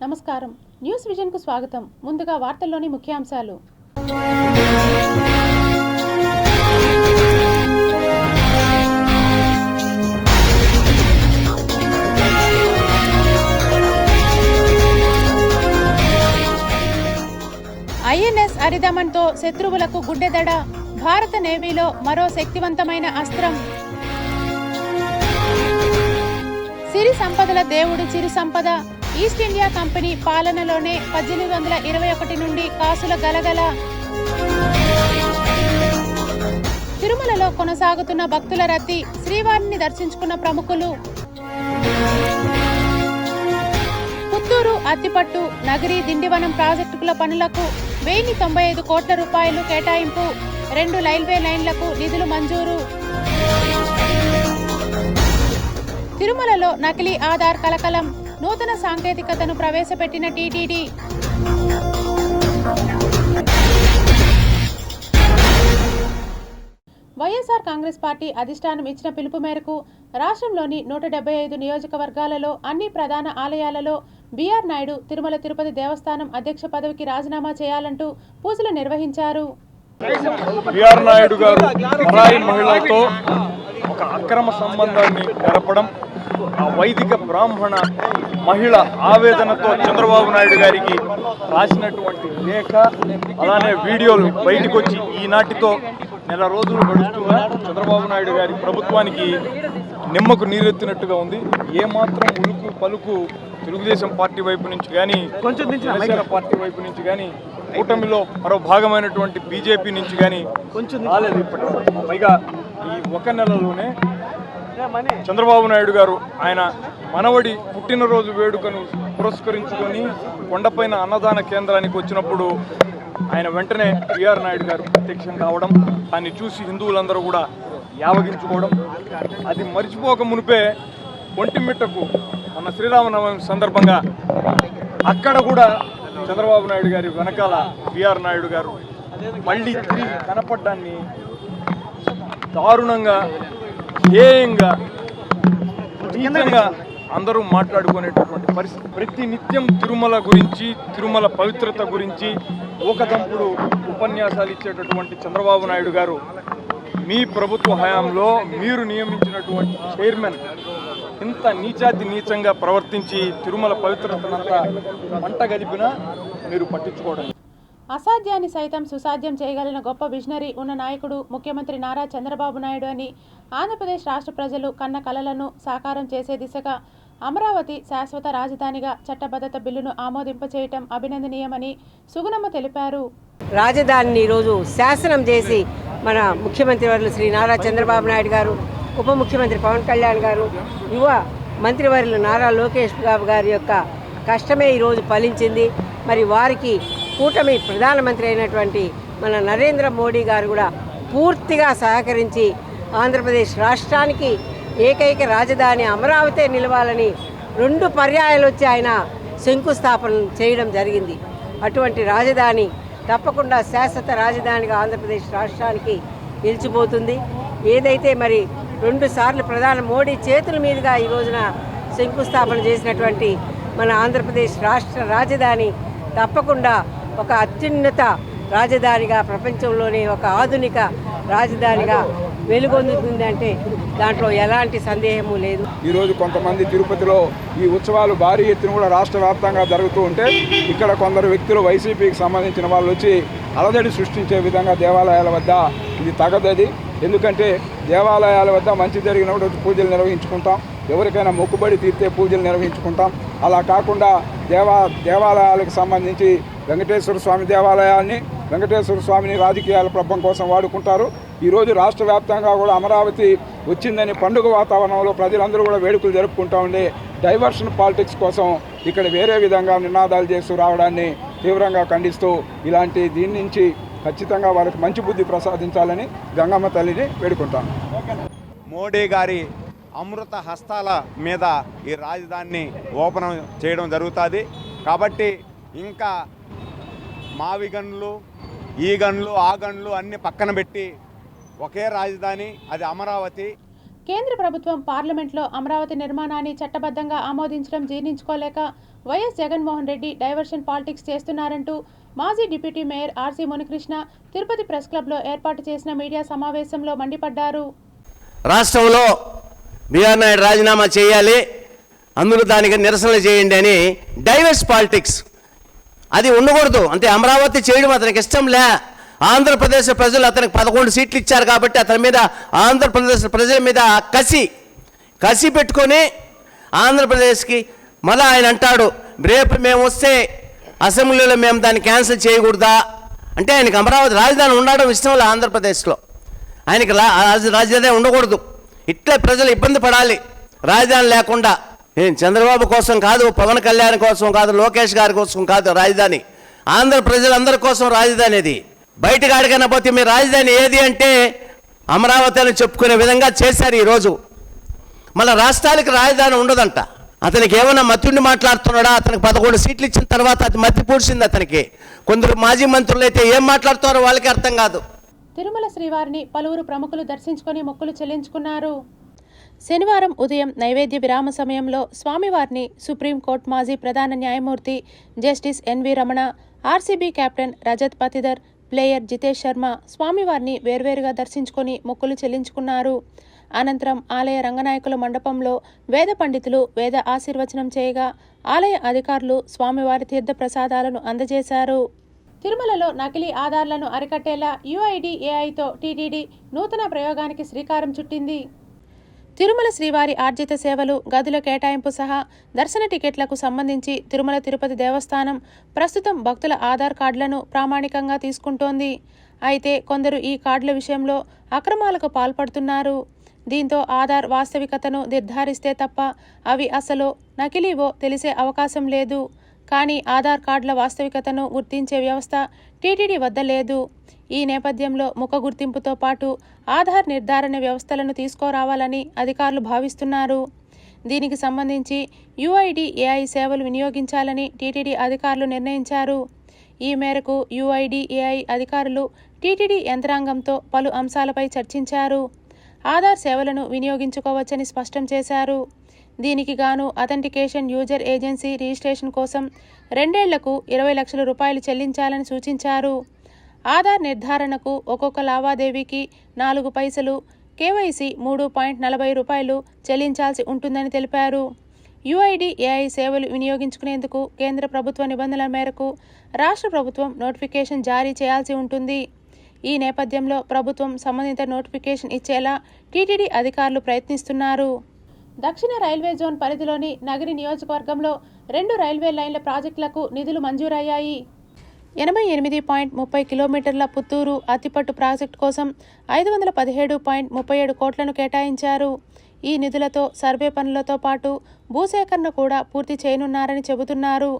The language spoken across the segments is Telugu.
నమస్కారం. న్యూస్ విజన్ కు స్వాగతం. ముందుగా వార్తల్లోని ముఖ్యాంశాలు. ఐఎన్ఎస్ అరిదమన్తో శత్రువులకు గుడ్డెదడ. భారత నేవీలో మరో శక్తివంతమైన అస్త్రం. సిరి సంపదల దేవుడి చిరు సంపద. ఈస్ట్ ఇండియా కంపెనీ పాలనలోనే 1821 నుండి కాసుల గలగల. తిరుమలలో కొనసాగుతున్న భక్తుల రద్దీ. శ్రీవారిని దర్శించుకున్న ప్రముఖులు. పుత్తూరు, అత్తిపట్టు, నగరి, దిండివనం ప్రాజెక్టుల పనులకు 1095 కోట్ల రూపాయలు కేటాయింపు. 2 రైల్వే లైన్లకు నిధులు మంజూరు. తిరుమలలో నకిలీ ఆధార్ కలకలం. నూతన సాంకేతికతను ప్రవేశపెట్టిన టీటీడీ. వైఎస్ఆర్ కాంగ్రెస్ పార్టీ అధిష్టానం ఇచ్చిన పిలుపు మేరకు రాష్ట్రంలోని 175 నియోజకవర్గాలలో అన్ని ప్రధాన ఆలయాలలో బీఆర్ నాయుడు తిరుమల తిరుపతి దేవస్థానం అధ్యక్ష పదవికి రాజీనామా చేయాలంటూ పూజలు నిర్వహించారు. బీఆర్ నాయుడు గారు పరాయి మహిళలతో ఒక అక్రమ సంబంధాన్ని నెరపడం, ఆ వైదిక బ్రాహ్మణ మహిళ ఆవేదనతో చంద్రబాబు నాయుడు గారికి రాసినటువంటి లేఖ, అలానే వీడియోలు బయటకు వచ్చి ఈనాటితో నెల రోజులు గడుస్తున్నా చంద్రబాబు నాయుడు గారి ప్రభుత్వానికి నిమ్మకు నీరెత్తినట్టుగా ఉంది. ఏమాత్రం ఉలుకు పలుకు తెలుగుదేశం పార్టీ వైపు నుంచి కానీ, జనసేన పార్టీ వైపు నుంచి కానీ, కూటమిలో మరో భాగమైనటువంటి బీజేపీ నుంచి కానీ కొంచెం రాలేదు. ఇప్పటికీ పైగా ఈ ఒక నెలలోనే చంద్రబాబు నాయుడు గారు ఆయన మనవడి పుట్టినరోజు వేడుకను పురస్కరించుకొని కొండపైన అన్నదాన కేంద్రానికి వచ్చినప్పుడు ఆయన వెంటనే బీఆర్ నాయుడు గారు ప్రత్యక్షం కావడం, దాన్ని చూసి హిందువులందరూ కూడా యావగించుకోవడం, అది మరిచిపోక మునిపే ఒంటిమిట్టకు మన శ్రీరామనవమి సందర్భంగా అక్కడ కూడా చంద్రబాబు నాయుడు గారి వెనకాల బీఆర్ నాయుడు గారు మళ్ళీ తిరిగి కనపడ్డాన్ని దారుణంగా, హేయంగా, నీచంగా అందరూ మాట్లాడుకునేటటువంటి పరిస్థితి. ప్రతి నిత్యం తిరుమల గురించి, తిరుమల పవిత్రత గురించి ఒకదంపుడు ఉపన్యాసాలు ఇచ్చేటటువంటి చంద్రబాబు నాయుడు గారు మీ ప్రభుత్వ హయాంలో మీరు నియమించినటువంటి చైర్మన్ ఇంత నీచాతి నీచంగా ప్రవర్తించి తిరుమల పవిత్రతనంతా మంట గలిపినా మీరు పట్టించుకోవడం. అసాధ్యాన్ని సైతం సుసాధ్యం చేయగలిగిన గొప్ప విజనరీ ఉన్న నాయకుడు ముఖ్యమంత్రి నారా చంద్రబాబు నాయుడు అని ఆంధ్రప్రదేశ్ రాష్ట్ర ప్రజలు కన్న కలలను సాకారం చేసే దిశగా అమరావతి శాశ్వత రాజధానిగా చట్టబద్ధత బిల్లును ఆమోదింపచేయటం అభినందనీయమని సుగుణమ్మ తెలిపారు. రాజధానిని ఈరోజు శాసనం చేసి మన ముఖ్యమంత్రి వర్యులు శ్రీ నారా చంద్రబాబు నాయుడు గారు, ఉప ముఖ్యమంత్రి పవన్ కళ్యాణ్ గారు, యువ మంత్రివర్యులు నారా లోకేష్ బాబు గారి యొక్క కష్టమే ఈరోజు ఫలించింది. మరి వారికి కూటమి ప్రధానమంత్రి అయినటువంటి మన నరేంద్ర మోడీ గారు కూడా పూర్తిగా సహకరించి ఆంధ్రప్రదేశ్ రాష్ట్రానికి ఏకైక రాజధాని అమరావతి నిలవాలని 2 పర్యాయాలు వచ్చి ఆయన శంకుస్థాపన చేయడం జరిగింది. అటువంటి రాజధాని తప్పకుండా శాశ్వత రాజధానిగా ఆంధ్రప్రదేశ్ రాష్ట్రానికి నిలిచిపోతుంది. ఏదైతే మరి 2 సార్లు ప్రధాని మోడీ చేతుల మీదుగా ఈ రోజున శంకుస్థాపన చేసినటువంటి మన ఆంధ్రప్రదేశ్ రాష్ట్ర రాజధాని తప్పకుండా ఒక అత్యున్నత రాజధానిగా, ప్రపంచంలోనే ఒక ఆధునిక రాజధానిగా వెలుగొందుతుంది అంటే దాంట్లో ఎలాంటి సందేహము లేదు. ఈరోజు కొంతమంది తిరుపతిలో ఈ ఉత్సవాలు భారీ ఎత్తున కూడా రాష్ట్ర వ్యాప్తంగా జరుగుతూ ఉంటే ఇక్కడ కొందరు వ్యక్తులు వైసీపీకి సంబంధించిన వాళ్ళు వచ్చి అలజడి సృష్టించే విధంగా దేవాలయాల వద్ద ఇది తగదది. ఎందుకంటే దేవాలయాల వద్ద మంచి జరిగినప్పుడు పూజలు నిర్వహించుకుంటాం, ఎవరికైనా మొక్కుబడి తీర్తే పూజలు నిర్వహించుకుంటాం. అలా కాకుండా దేవాలయాలకు సంబంధించి వెంకటేశ్వర స్వామి దేవాలయాన్ని, వెంకటేశ్వర స్వామిని రాజకీయాల ప్రభం కోసం వాడుకుంటారు. ఈరోజు రాష్ట్ర వ్యాప్తంగా కూడా అమరావతి వచ్చిందని పండుగ వాతావరణంలో ప్రజలందరూ కూడా వేడుకలు జరుపుకుంటూ ఉండే డైవర్షన్ పాలిటిక్స్ కోసం ఇక్కడ వేరే విధంగా నినాదాలు చేస్తూ రావడాన్ని తీవ్రంగా ఖండిస్తూ ఇలాంటి దీని నుంచి ఖచ్చితంగా వాళ్ళకి మంచి బుద్ధి ప్రసాదించాలని గంగమ్మ తల్లిని వేడుకుంటాను. మోడీ గారి అమృత హస్తాల మీద ఈ రాజధానిని ఓపెన్ చేయడం జరుగుతుంది. కాబట్టి ఇంకా మావి గన్లు, ఈ గన్లు, ఆ గన్లు అన్నీ పక్కన పెట్టి ఒకే రాజధాని, అది అమరావతి. కేంద్ర ప్రభుత్వం పార్లమెంట్లో అమరావతి నిర్మాణాన్ని చట్టబద్ధంగా ఆమోదించడం జీర్ణించుకోలేక YS Jaganmohan Reddy diversion politics చేస్తున్నారంటూ మాజీ deputy mayor RC Munikrishna Tirupati press క్లబ్లో ఏర్పాటు చేసిన మీడియా సమావేశంలో మండిపడ్డారు. రాష్ట్రంలో బీఆర్ నాయుడు రాజీనామా చేయాలి, అందుకు దానికి నిరసనలు చేయండి అని డైవర్స్ పాలిటిక్స్ అది ఉండకూడదు. అంటే అమరావతి చేయడం అతనికి ఇష్టం లే. ఆంధ్రప్రదేశ్ ప్రజలు అతనికి 11 సీట్లు ఇచ్చారు కాబట్టి అతని మీద ఆంధ్రప్రదేశ్ ప్రజల మీద కసి పెట్టుకొని ఆంధ్రప్రదేశ్కి మళ్ళీ ఆయన అంటాడు, రేపు మేము వస్తే అసెంబ్లీలో మేము దాన్ని క్యాన్సిల్ చేయకూడదా అంటే ఆయనకి అమరావతి రాజధాని ఉండడం ఇష్టం లే. ఆంధ్రప్రదేశ్లో ఆయనకి రాజధాని ఉండకూడదు. ఇట్లే ప్రజలు ఇబ్బంది పడాలి రాజధాని లేకుండా. చంద్రబాబు కోసం కాదు, పవన్ కళ్యాణ్ కోసం కాదు, లోకేష్ గారి కోసం కాదు రాజధాని, ఆంధ్ర ప్రజలందరి కోసం రాజధాని. అది బయటకు అడగన పోతే మీ రాజధాని ఏది అంటే అమరావతి అని చెప్పుకునే విధంగా చేశారు ఈరోజు. మళ్ళీ రాష్ట్రాలకు రాజధాని ఉండదంట. అతనికి ఏమైనా మత్తుండి మాట్లాడుతున్నాడా? అతనికి 11 సీట్లు ఇచ్చిన తర్వాత అది మత్తి పూడ్చింది అతనికి. కొందరు మాజీ మంత్రులు అయితే ఏం మాట్లాడుతారో వాళ్ళకి అర్థం కాదు. తిరుమల శ్రీవారిని పలువురు ప్రముఖులు దర్శించుకొని మొక్కులు చెల్లించుకున్నారు. శనివారం ఉదయం నైవేద్య విరామ సమయంలో స్వామివారిని సుప్రీంకోర్టు మాజీ ప్రధాన న్యాయమూర్తి justice NV Ramana, RCB captain Rajat Patidar, player Jitesh Sharma స్వామివారిని వేర్వేరుగా దర్శించుకొని మొక్కులు చెల్లించుకున్నారు. అనంతరం ఆలయ రంగనాయకుల మండపంలో వేద పండితులు వేద ఆశీర్వచనం చేయగా ఆలయ అధికారులు స్వామివారి తీర్థ ప్రసాదాలను అందజేశారు. తిరుమలలో నకిలీ ఆధార్లను అరికట్టేలా UIDAIతో టీటీడీ నూతన ప్రయోగానికి శ్రీకారం చుట్టింది. తిరుమల శ్రీవారి ఆర్జిత సేవలు, గదుల కేటాయింపు సహా దర్శన టికెట్లకు సంబంధించి తిరుమల తిరుపతి దేవస్థానం ప్రస్తుతం భక్తుల ఆధార్ కార్డులను ప్రామాణికంగా తీసుకుంటోంది. అయితే కొందరు ఈ కార్డుల విషయంలో అక్రమాలకు పాల్పడుతున్నారు. దీంతో ఆధార్ వాస్తవికతను నిర్ధారిస్తే తప్ప అవి అసలు నకిలీవో తెలిసే అవకాశం లేదు. కానీ ఆధార్ కార్డుల వాస్తవికతను గుర్తించే వ్యవస్థ టీటీడీ వద్ద లేదు. ఈ నేపథ్యంలో ముఖ గుర్తింపుతో పాటు ఆధార్ నిర్ధారణ వ్యవస్థలను తీసుకురావాలని అధికారులు భావిస్తున్నారు. దీనికి సంబంధించి UIDAI సేవలు వినియోగించాలని టీటీడీ అధికారులు నిర్ణయించారు. ఈ మేరకు UIDAI అధికారులు టీటీడీ యంత్రాంగంతో పలు అంశాలపై చర్చించారు. ఆధార్ సేవలను వినియోగించుకోవచ్చని స్పష్టం చేశారు. దీనికి గాను అథెంటికేషన్ యూజర్ ఏజెన్సీ రిజిస్ట్రేషన్ కోసం 2 ఏళ్లకు 20 లక్షల రూపాయలు చెల్లించాలని సూచించారు. ఆధార్ నిర్ధారణకు ఒక్కొక్క లావాదేవీకి 4 పైసలు, KYC 3.40 రూపాయలు చెల్లించాల్సి ఉంటుందని తెలిపారు. UIDAI సేవలు వినియోగించుకునేందుకు కేంద్ర ప్రభుత్వ నిబంధనల మేరకు రాష్ట్ర ప్రభుత్వం నోటిఫికేషన్ జారీ చేయాల్సి ఉంటుంది. ఈ నేపథ్యంలో ప్రభుత్వం సంబంధిత నోటిఫికేషన్ ఇచ్చేలా టీటీడీ అధికారులు ప్రయత్నిస్తున్నారు. దక్షిణ రైల్వే జోన్ పరిధిలోని నగిరి నియోజకవర్గంలో 2 రైల్వే లైన్ల ప్రాజెక్టులకు నిధులు మంజూరయ్యాయి. 88.30 కిలోమీటర్ల పుత్తూరు అత్తిపట్టు ప్రాజెక్టు కోసం 517.37 కోట్లను కేటాయించారు. ఈ నిధులతో సర్వే పనులతో పాటు భూసేకరణ కూడా పూర్తి చేయనున్నారని చెబుతున్నారు.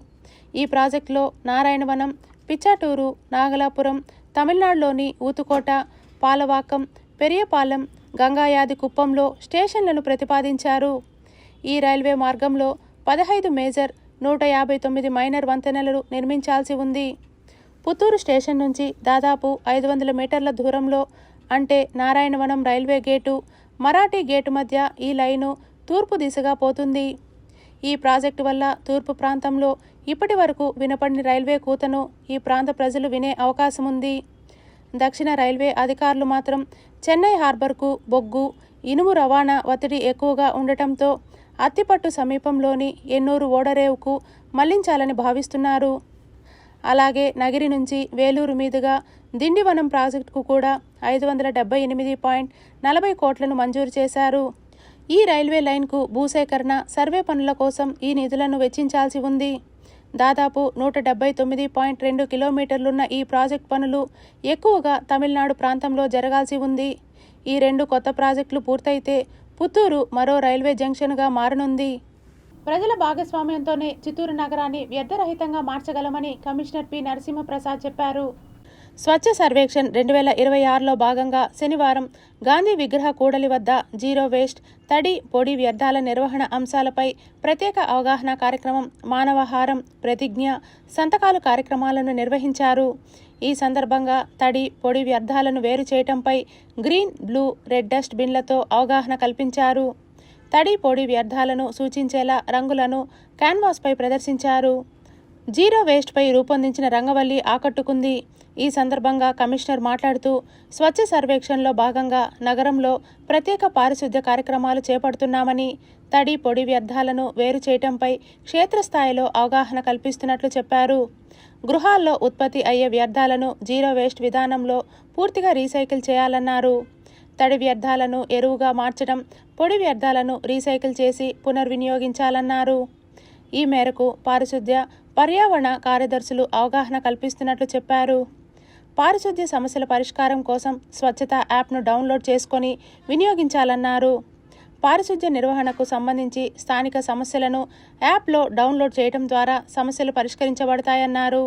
ఈ ప్రాజెక్టులో నారాయణవనం, పిచ్చాటూరు, నాగలాపురం, తమిళనాడులోని ఊతుకోట, పాలవాకం, పెరియపాలెం, గంగాయాది కుప్పంలో స్టేషన్లను ప్రతిపాదించారు. ఈ రైల్వే మార్గంలో 15 మేజర్, 159 మైనర్ వంతెనలను నిర్మించాల్సి ఉంది. పుత్తూరు స్టేషన్ నుంచి దాదాపు 500 మీటర్ల దూరంలో అంటే Narayanavanam railway gate, Marathi gate మధ్య ఈ లైను తూర్పు దిశగా పోతుంది. ఈ ప్రాజెక్టు వల్ల తూర్పు ప్రాంతంలో ఇప్పటి వరకు వినపడిన రైల్వే కూతను ఈ ప్రాంత ప్రజలు వినే అవకాశం ఉంది. దక్షిణ రైల్వే అధికారులు మాత్రం చెన్నై హార్బర్కు బొగ్గు, ఇనుము రవాణా ఒత్తిడి ఎక్కువగా ఉండటంతో అత్తిపట్టు సమీపంలోని ఎన్నూరు ఓడరేవుకు మళ్లించాలని భావిస్తున్నారు. అలాగే నగిరి నుంచి వేలూరు మీదుగా దిండివనం ప్రాజెక్టుకు కూడా 578.40 కోట్లను మంజూరు చేశారు. ఈ రైల్వే లైన్కు భూసేకరణ, సర్వే పనుల కోసం ఈ నిధులను వెచ్చించాల్సి ఉంది. దాదాపు 179.2 కిలోమీటర్లున్న ఈ ప్రాజెక్టు పనులు ఎక్కువగా తమిళనాడు ప్రాంతంలో జరగాల్సి ఉంది. ఈ 2 కొత్త ప్రాజెక్టులు పూర్తయితే పుత్తూరు మరో రైల్వే జంక్షన్గా మారనుంది. ప్రజల భాగస్వామ్యంతోనే చిత్తూరు నగరాన్ని వ్యర్థరహితంగా మార్చగలమని కమిషనర్ పి. నరసింహప్రసాద్ చెప్పారు. స్వచ్ఛ సర్వేక్షణ్ 2026లో భాగంగా శనివారం గాంధీ విగ్రహ కూడలి వద్ద జీరో వేస్ట్, తడి, పొడి వ్యర్థాల నిర్వహణ అంశాలపై ప్రత్యేక అవగాహన కార్యక్రమం, మానవహారం, ప్రతిజ్ఞ, సంతకాలు కార్యక్రమాలను నిర్వహించారు. ఈ సందర్భంగా తడి, పొడి వ్యర్థాలను వేరు చేయటంపై గ్రీన్, బ్లూ, రెడ్ డస్ట్ బిన్లతో అవగాహన కల్పించారు. తడి, పొడి వ్యర్థాలను సూచించేలా రంగులను క్యాన్వాస్పై ప్రదర్శించారు. జీరో వేస్ట్పై రూపొందించిన రంగవల్లి ఆకట్టుకుంది. ఈ సందర్భంగా కమిషనర్ మాట్లాడుతూ స్వచ్ఛ సర్వేక్షణలో భాగంగా నగరంలో ప్రత్యేక పారిశుద్ధ్య కార్యక్రమాలు చేపడుతున్నామని, తడి, పొడి వ్యర్థాలను వేరు చేయటంపై క్షేత్రస్థాయిలో అవగాహన కల్పిస్తున్నట్లు చెప్పారు. గృహాల్లో ఉత్పత్తి అయ్యే వ్యర్థాలను జీరో వేస్ట్ విధానంలో పూర్తిగా రీసైకిల్ చేయాలన్నారు. తడి వ్యర్థాలను ఎరువుగా మార్చడం, పొడి వ్యర్థాలను రీసైకిల్ చేసి పునర్వినియోగించాలన్నారు. ఈ మేరకు పారిశుద్ధ్య, పర్యావరణ కార్యదర్శులు అవగాహన కల్పిస్తున్నట్లు చెప్పారు. పారిశుద్ధ్య సమస్యల పరిష్కారం కోసం స్వచ్ఛత యాప్ను డౌన్లోడ్ చేసుకొని వినియోగించాలన్నారు. పారిశుద్ధ్య నిర్వహణకు సంబంధించి స్థానిక సమస్యలను యాప్లో డౌన్లోడ్ చేయడం ద్వారా సమస్యలు పరిష్కరించబడతాయన్నారు.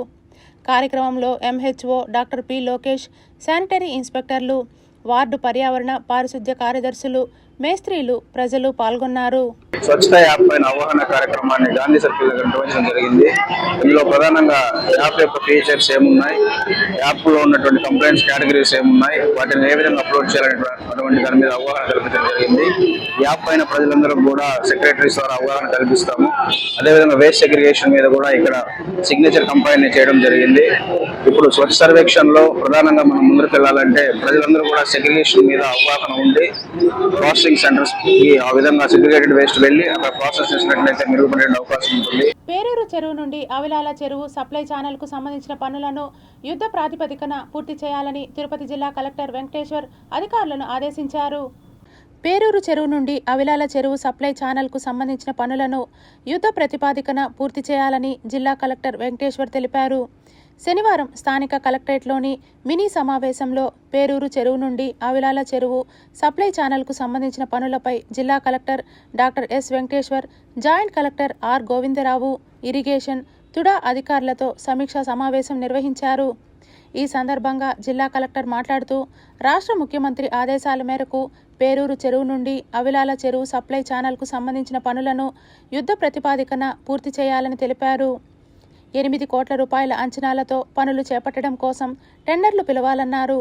కార్యక్రమంలో MHO doctor P. Lokesh, sanitary ఇన్స్పెక్టర్లు, వార్డు పర్యావరణ పారిశుద్ధ్య కార్యదర్శులు, మేస్త్రీలు, ప్రజలు పాల్గొన్నారు. స్వచ్ఛత యాప్ పైన అవగాహన కార్యక్రమాన్ని గాంధీ సర్కిల్ దగ్గర నిర్వహించడం జరిగింది. ఇందులో ప్రధానంగా యాప్ యొక్క ఫీచర్స్ ఏమున్నాయి, యాప్ లో ఉన్నటువంటి కంప్లైంట్స్ కేటగిరీస్ ఏమున్నాయి, వాటిని ఏ విధంగా అప్లోడ్ చేయాలనేటువంటి దాని మీద అవగాహన కల్పించడం జరిగింది. యాప్ పైన ప్రజలందరూ కూడా సెక్రటరీస్ ద్వారా అవగాహన కల్పిస్తాము. అదేవిధంగా వేస్ట్ సెగ్రిగేషన్ మీద కూడా ఇక్కడ సిగ్నేచర్ కంపైన్ చేయడం జరిగింది. ఇప్పుడు స్వచ్ఛ సర్వేక్షణ్ లో ప్రధానంగా మనం ముందుకు వెళ్ళాలంటే ప్రజలందరూ కూడా సెగ్రిగేషన్ మీద అవగాహన ఉండి ప్రాసెసింగ్ సెంటర్స్ కి ఆ విధంగా సెగ్రిగేటెడ్ వేస్ట్ వెళ్ళి అక్కడ ప్రాసెస్ చేసినట్లయితే మెరుగుపడే అవకాశం ఉంటుంది. పేరూరు చెరువు నుండి అవిలాల చెరువు సప్లై ఛానల్ కు సంబంధించిన పనులను యుద్ధ ప్రాతిపదికన పూర్తి చేయాలని తిరుపతి జిల్లా కలెక్టర్ వెంకటేశ్వర్ అధికారులను ఆదేశించారు. పేరూరు చెరువు నుండి అవిలాల చెరువు సప్లై ఛానల్ కు సంబంధించిన పనులను యుద్ధ ప్రతిపాదికన పూర్తి చేయాలని జిల్లా కలెక్టర్ వెంకటేశ్వర్ తెలిపారు. శనివారం స్థానిక కలెక్టరేట్లోని మినీ సమావేశంలో పేరూరు చెరువు నుండి అవిలాల చెరువు సప్లై ఛానల్కు సంబంధించిన పనులపై జిల్లా collector doctor S. Venkateshwar, joint collector are. Govindarao, irrigation, TUDA అధికారులతో సమీక్షా సమావేశం నిర్వహించారు. ఈ సందర్భంగా జిల్లా కలెక్టర్ మాట్లాడుతూ రాష్ట్ర ముఖ్యమంత్రి ఆదేశాల మేరకు పేరూరు చెరువు నుండి అవిలాల చెరువు సప్లై ఛానల్కు సంబంధించిన పనులను యుద్ధ ప్రతిపాదికన పూర్తి చేయాలని తెలిపారు. 8 కోట్ల రూపాయల అంచనాలతో పనులు చేపట్టడం కోసం టెండర్లు పిలవాలన్నారు.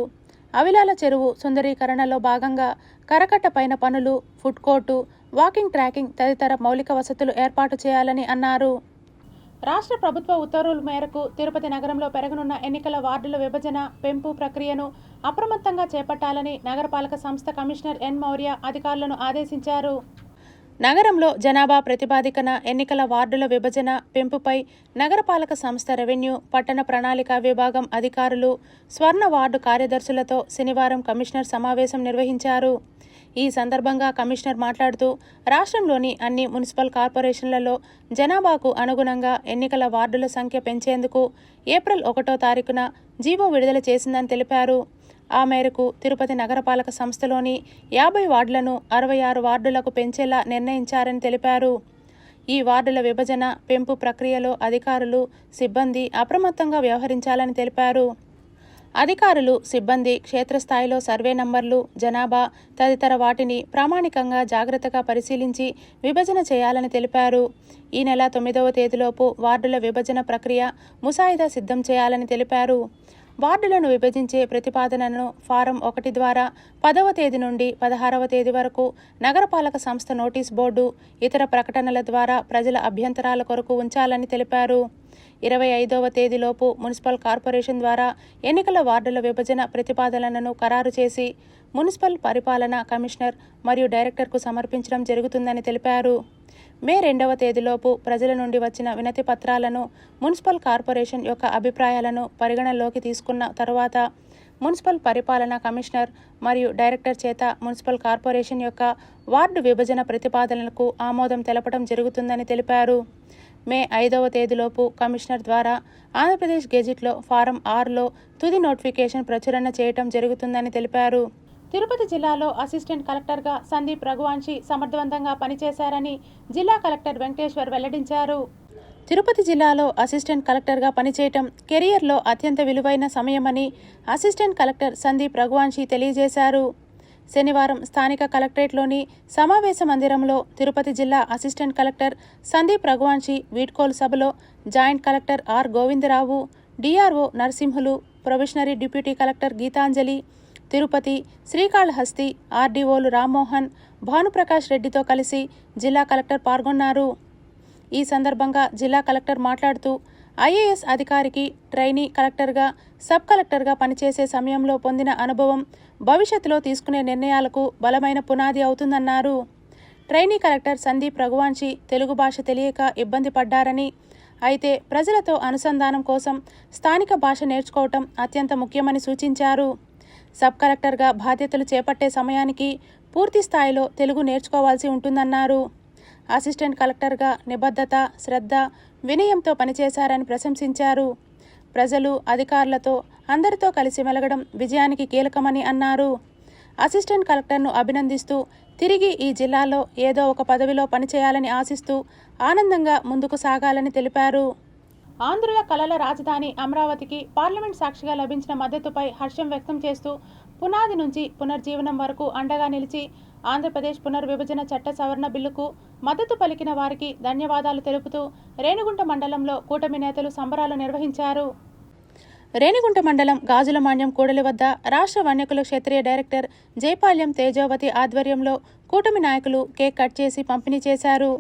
అవిలాల చెరువు సుందరీకరణలో భాగంగా కరకట్ట పైన పనులు, ఫుడ్ కోర్టు, వాకింగ్ ట్రాకింగ్ తదితర మౌలిక వసతులు ఏర్పాటు చేయాలని అన్నారు. రాష్ట్ర ప్రభుత్వ ఉత్తర్వుల మేరకు తిరుపతి నగరంలో పెరగనున్న ఎన్నికల వార్డుల విభజన, పెంపు ప్రక్రియను అప్రమత్తంగా చేపట్టాలని నగరపాలక సంస్థ కమిషనర్ ఎన్. మౌర్య అధికారులను ఆదేశించారు. నగరంలో జనాభా ప్రతిపాదికన ఎన్నికల వార్డుల విభజన, పెంపుపై నగరపాలక సంస్థ రెవెన్యూ, పట్టణ ప్రణాళిక విభాగం అధికారులు, స్వర్ణ వార్డు కార్యదర్శులతో శనివారం కమిషనర్ సమావేశం నిర్వహించారు. ఈ సందర్భంగా కమిషనర్ మాట్లాడుతూ రాష్ట్రంలోని అన్ని మున్సిపల్ కార్పొరేషన్లలో జనాభాకు అనుగుణంగా ఎన్నికల వార్డుల సంఖ్య పెంచేందుకు ఏప్రిల్ 1వ తారీఖున జీవో విడుదల చేసిందని తెలిపారు. ఆ మేరకు తిరుపతి నగరపాలక సంస్థలోని 50 వార్డులను 66 వార్డులకు పెంచేలా నిర్ణయించారని తెలిపారు. ఈ వార్డుల విభజన, పెంపు ప్రక్రియలో అధికారులు, సిబ్బంది అప్రమత్తంగా వ్యవహరించాలని తెలిపారు. అధికారులు, సిబ్బంది క్షేత్రస్థాయిలో సర్వే నంబర్లు, జనాభా తదితర వాటిని ప్రామాణికంగా జాగ్రత్తగా పరిశీలించి విభజన చేయాలని తెలిపారు. ఈ నెల 9వ తేదీలోపు వార్డుల విభజన ప్రక్రియ ముసాయిదా సిద్ధం చేయాలని తెలిపారు. వార్డులను విభజించే ప్రతిపాదనను ఫారం 1 ద్వారా 10వ తేదీ నుండి 16వ తేదీ వరకు నగరపాలక సంస్థ నోటీస్ బోర్డు, ఇతర ప్రకటనల ద్వారా ప్రజల అభ్యంతరాల కొరకు ఉంచాలని తెలిపారు. 25వ తేదీలోపు మున్సిపల్ కార్పొరేషన్ ద్వారా ఎన్నికల వార్డుల విభజన ప్రతిపాదనలను ఖరారు చేసి మున్సిపల్ పరిపాలన కమిషనర్ మరియు డైరెక్టర్కు సమర్పించడం జరుగుతుందని తెలిపారు. మే 2వ తేదీలోపు ప్రజల నుండి వచ్చిన వినతి పత్రాలను, మున్సిపల్ కార్పొరేషన్ యొక్క అభిప్రాయాలను పరిగణనలోకి తీసుకున్న తరువాత మున్సిపల్ పరిపాలన కమిషనర్ మరియు డైరెక్టర్ చేత మున్సిపల్ కార్పొరేషన్ యొక్క వార్డు విభజన ప్రతిపాదనలకు ఆమోదం తెలపడం జరుగుతుందని తెలిపారు. మే 5వ తేదీలోపు కమిషనర్ ద్వారా ఆంధ్రప్రదేశ్ గెజిట్లో ఫారం 6లో తుది నోటిఫికేషన్ ప్రచురణ చేయడం జరుగుతుందని తెలిపారు. తిరుపతి జిల్లాలో అసిస్టెంట్ కలెక్టర్గా సందీప్ రఘువంశీ సమర్థవంతంగా పనిచేశారని జిల్లా కలెక్టర్ వెంకటేశ్వర్ వెల్లడించారు. తిరుపతి జిల్లాలో అసిస్టెంట్ కలెక్టర్గా పనిచేయటం కెరియర్లో అత్యంత విలువైన సమయమని అసిస్టెంట్ కలెక్టర్ సందీప్ రఘువంశీ తెలియజేశారు. శనివారం స్థానిక కలెక్టరేట్లోని సమావేశ మందిరంలో తిరుపతి జిల్లా అసిస్టెంట్ కలెక్టర్ సందీప్ రఘువంశీ వీడ్కోలు సభలో joint collector are. Govindarao, DRO Narasimhulu, probationary deputy collector Geetanjali, Tirupati, Srikalahasti ఆర్డీఓలు రామ్మోహన్, భానుప్రకాష్ రెడ్డితో కలిసి జిల్లా కలెక్టర్ పాల్గొన్నారు. ఈ సందర్భంగా జిల్లా కలెక్టర్ మాట్లాడుతూ ఐఏఎస్ అధికారికి ట్రైనీ కలెక్టర్గా, సబ్ కలెక్టర్గా పనిచేసే సమయంలో పొందిన అనుభవం భవిష్యత్తులో తీసుకునే నిర్ణయాలకు బలమైన పునాది అవుతుందన్నారు. ట్రైనీ కలెక్టర్ సందీప్ రఘువంశీ తెలుగు భాష తెలియక ఇబ్బంది పడ్డారని, అయితే ప్రజలతో అనుసంధానం కోసం స్థానిక భాష నేర్చుకోవటం అత్యంత ముఖ్యమని సూచించారు. సబ్ కలెక్టర్గా బాధ్యతలు చేపట్టే సమయానికి పూర్తి స్థాయిలో తెలుగు నేర్చుకోవాల్సి ఉంటుందన్నారు. అసిస్టెంట్ కలెక్టర్గా నిబద్ధత, శ్రద్ధ, వినయంతో పనిచేశారని ప్రశంసించారు. ప్రజలు, అధికారులతో అందరితో కలిసి మెలగడం విజయానికి కీలకమని అన్నారు. అసిస్టెంట్ కలెక్టర్ను అభినందిస్తూ తిరిగి ఈ జిల్లాలో ఏదో ఒక పదవిలో పనిచేయాలని ఆశిస్తూ ఆనందంగా ముందుకు సాగాలని తెలిపారు. ఆంధ్రుల కళల రాజధాని అమరావతికి పార్లమెంట్ సాక్షిగా లభించిన మద్దతుపై హర్షం వ్యక్తం చేస్తూ పునాది నుంచి పునర్జీవనం వరకు అండగా నిలిచి ఆంధ్రప్రదేశ్ పునర్విభజన చట్ట సవరణ బిల్లుకు మద్దతు పలికిన వారికి ధన్యవాదాలు తెలుపుతూ రేణిగుంట మండలంలో కూటమి నేతలు సంబరాలు నిర్వహించారు. రేణిగుంట మండలం గాజులమాన్యం కూడలి వద్ద రాష్ట్ర వన్యకుల క్షేత్రీయ డైరెక్టర్ జైపాల్యం తేజోవతి ఆధ్వర్యంలో కూటమి నాయకులు కేక్ కట్ చేసి పంపిణీ చేశారు.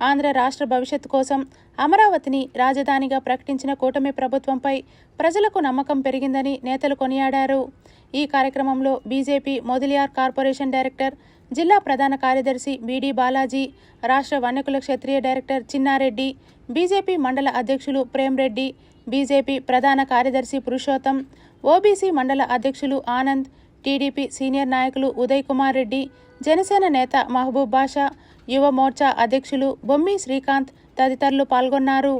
ఆంధ్ర రాష్ట్ర భవిష్యత్తు కోసం అమరావతిని రాజధానిగా ప్రకటించిన కూటమి ప్రభుత్వంపై ప్రజలకు నమ్మకం పెరిగిందని నేతలు కొనియాడారు. ఈ కార్యక్రమంలో బీజేపీ మొదిలియార్ కార్పొరేషన్ డైరెక్టర్, జిల్లా ప్రధాన కార్యదర్శి బీడీ బాలాజీ, రాష్ట్ర వన్యకుల క్షేత్రీయ డైరెక్టర్ చిన్నారెడ్డి, బీజేపీ మండల అధ్యక్షులు ప్రేమ్రెడ్డి, బీజేపీ ప్రధాన కార్యదర్శి పురుషోత్తం, ఓబీసీ మండల అధ్యక్షులు ఆనంద్, టీడీపీ సీనియర్ నాయకులు ఉదయ్ కుమార్ రెడ్డి, జనసేన నేత మహబూబ్ బాషా, యువ మోర్చా అధ్యక్షులు బొమ్మి శ్రీకాంత్ తదితరులు పాల్గొన్నారు.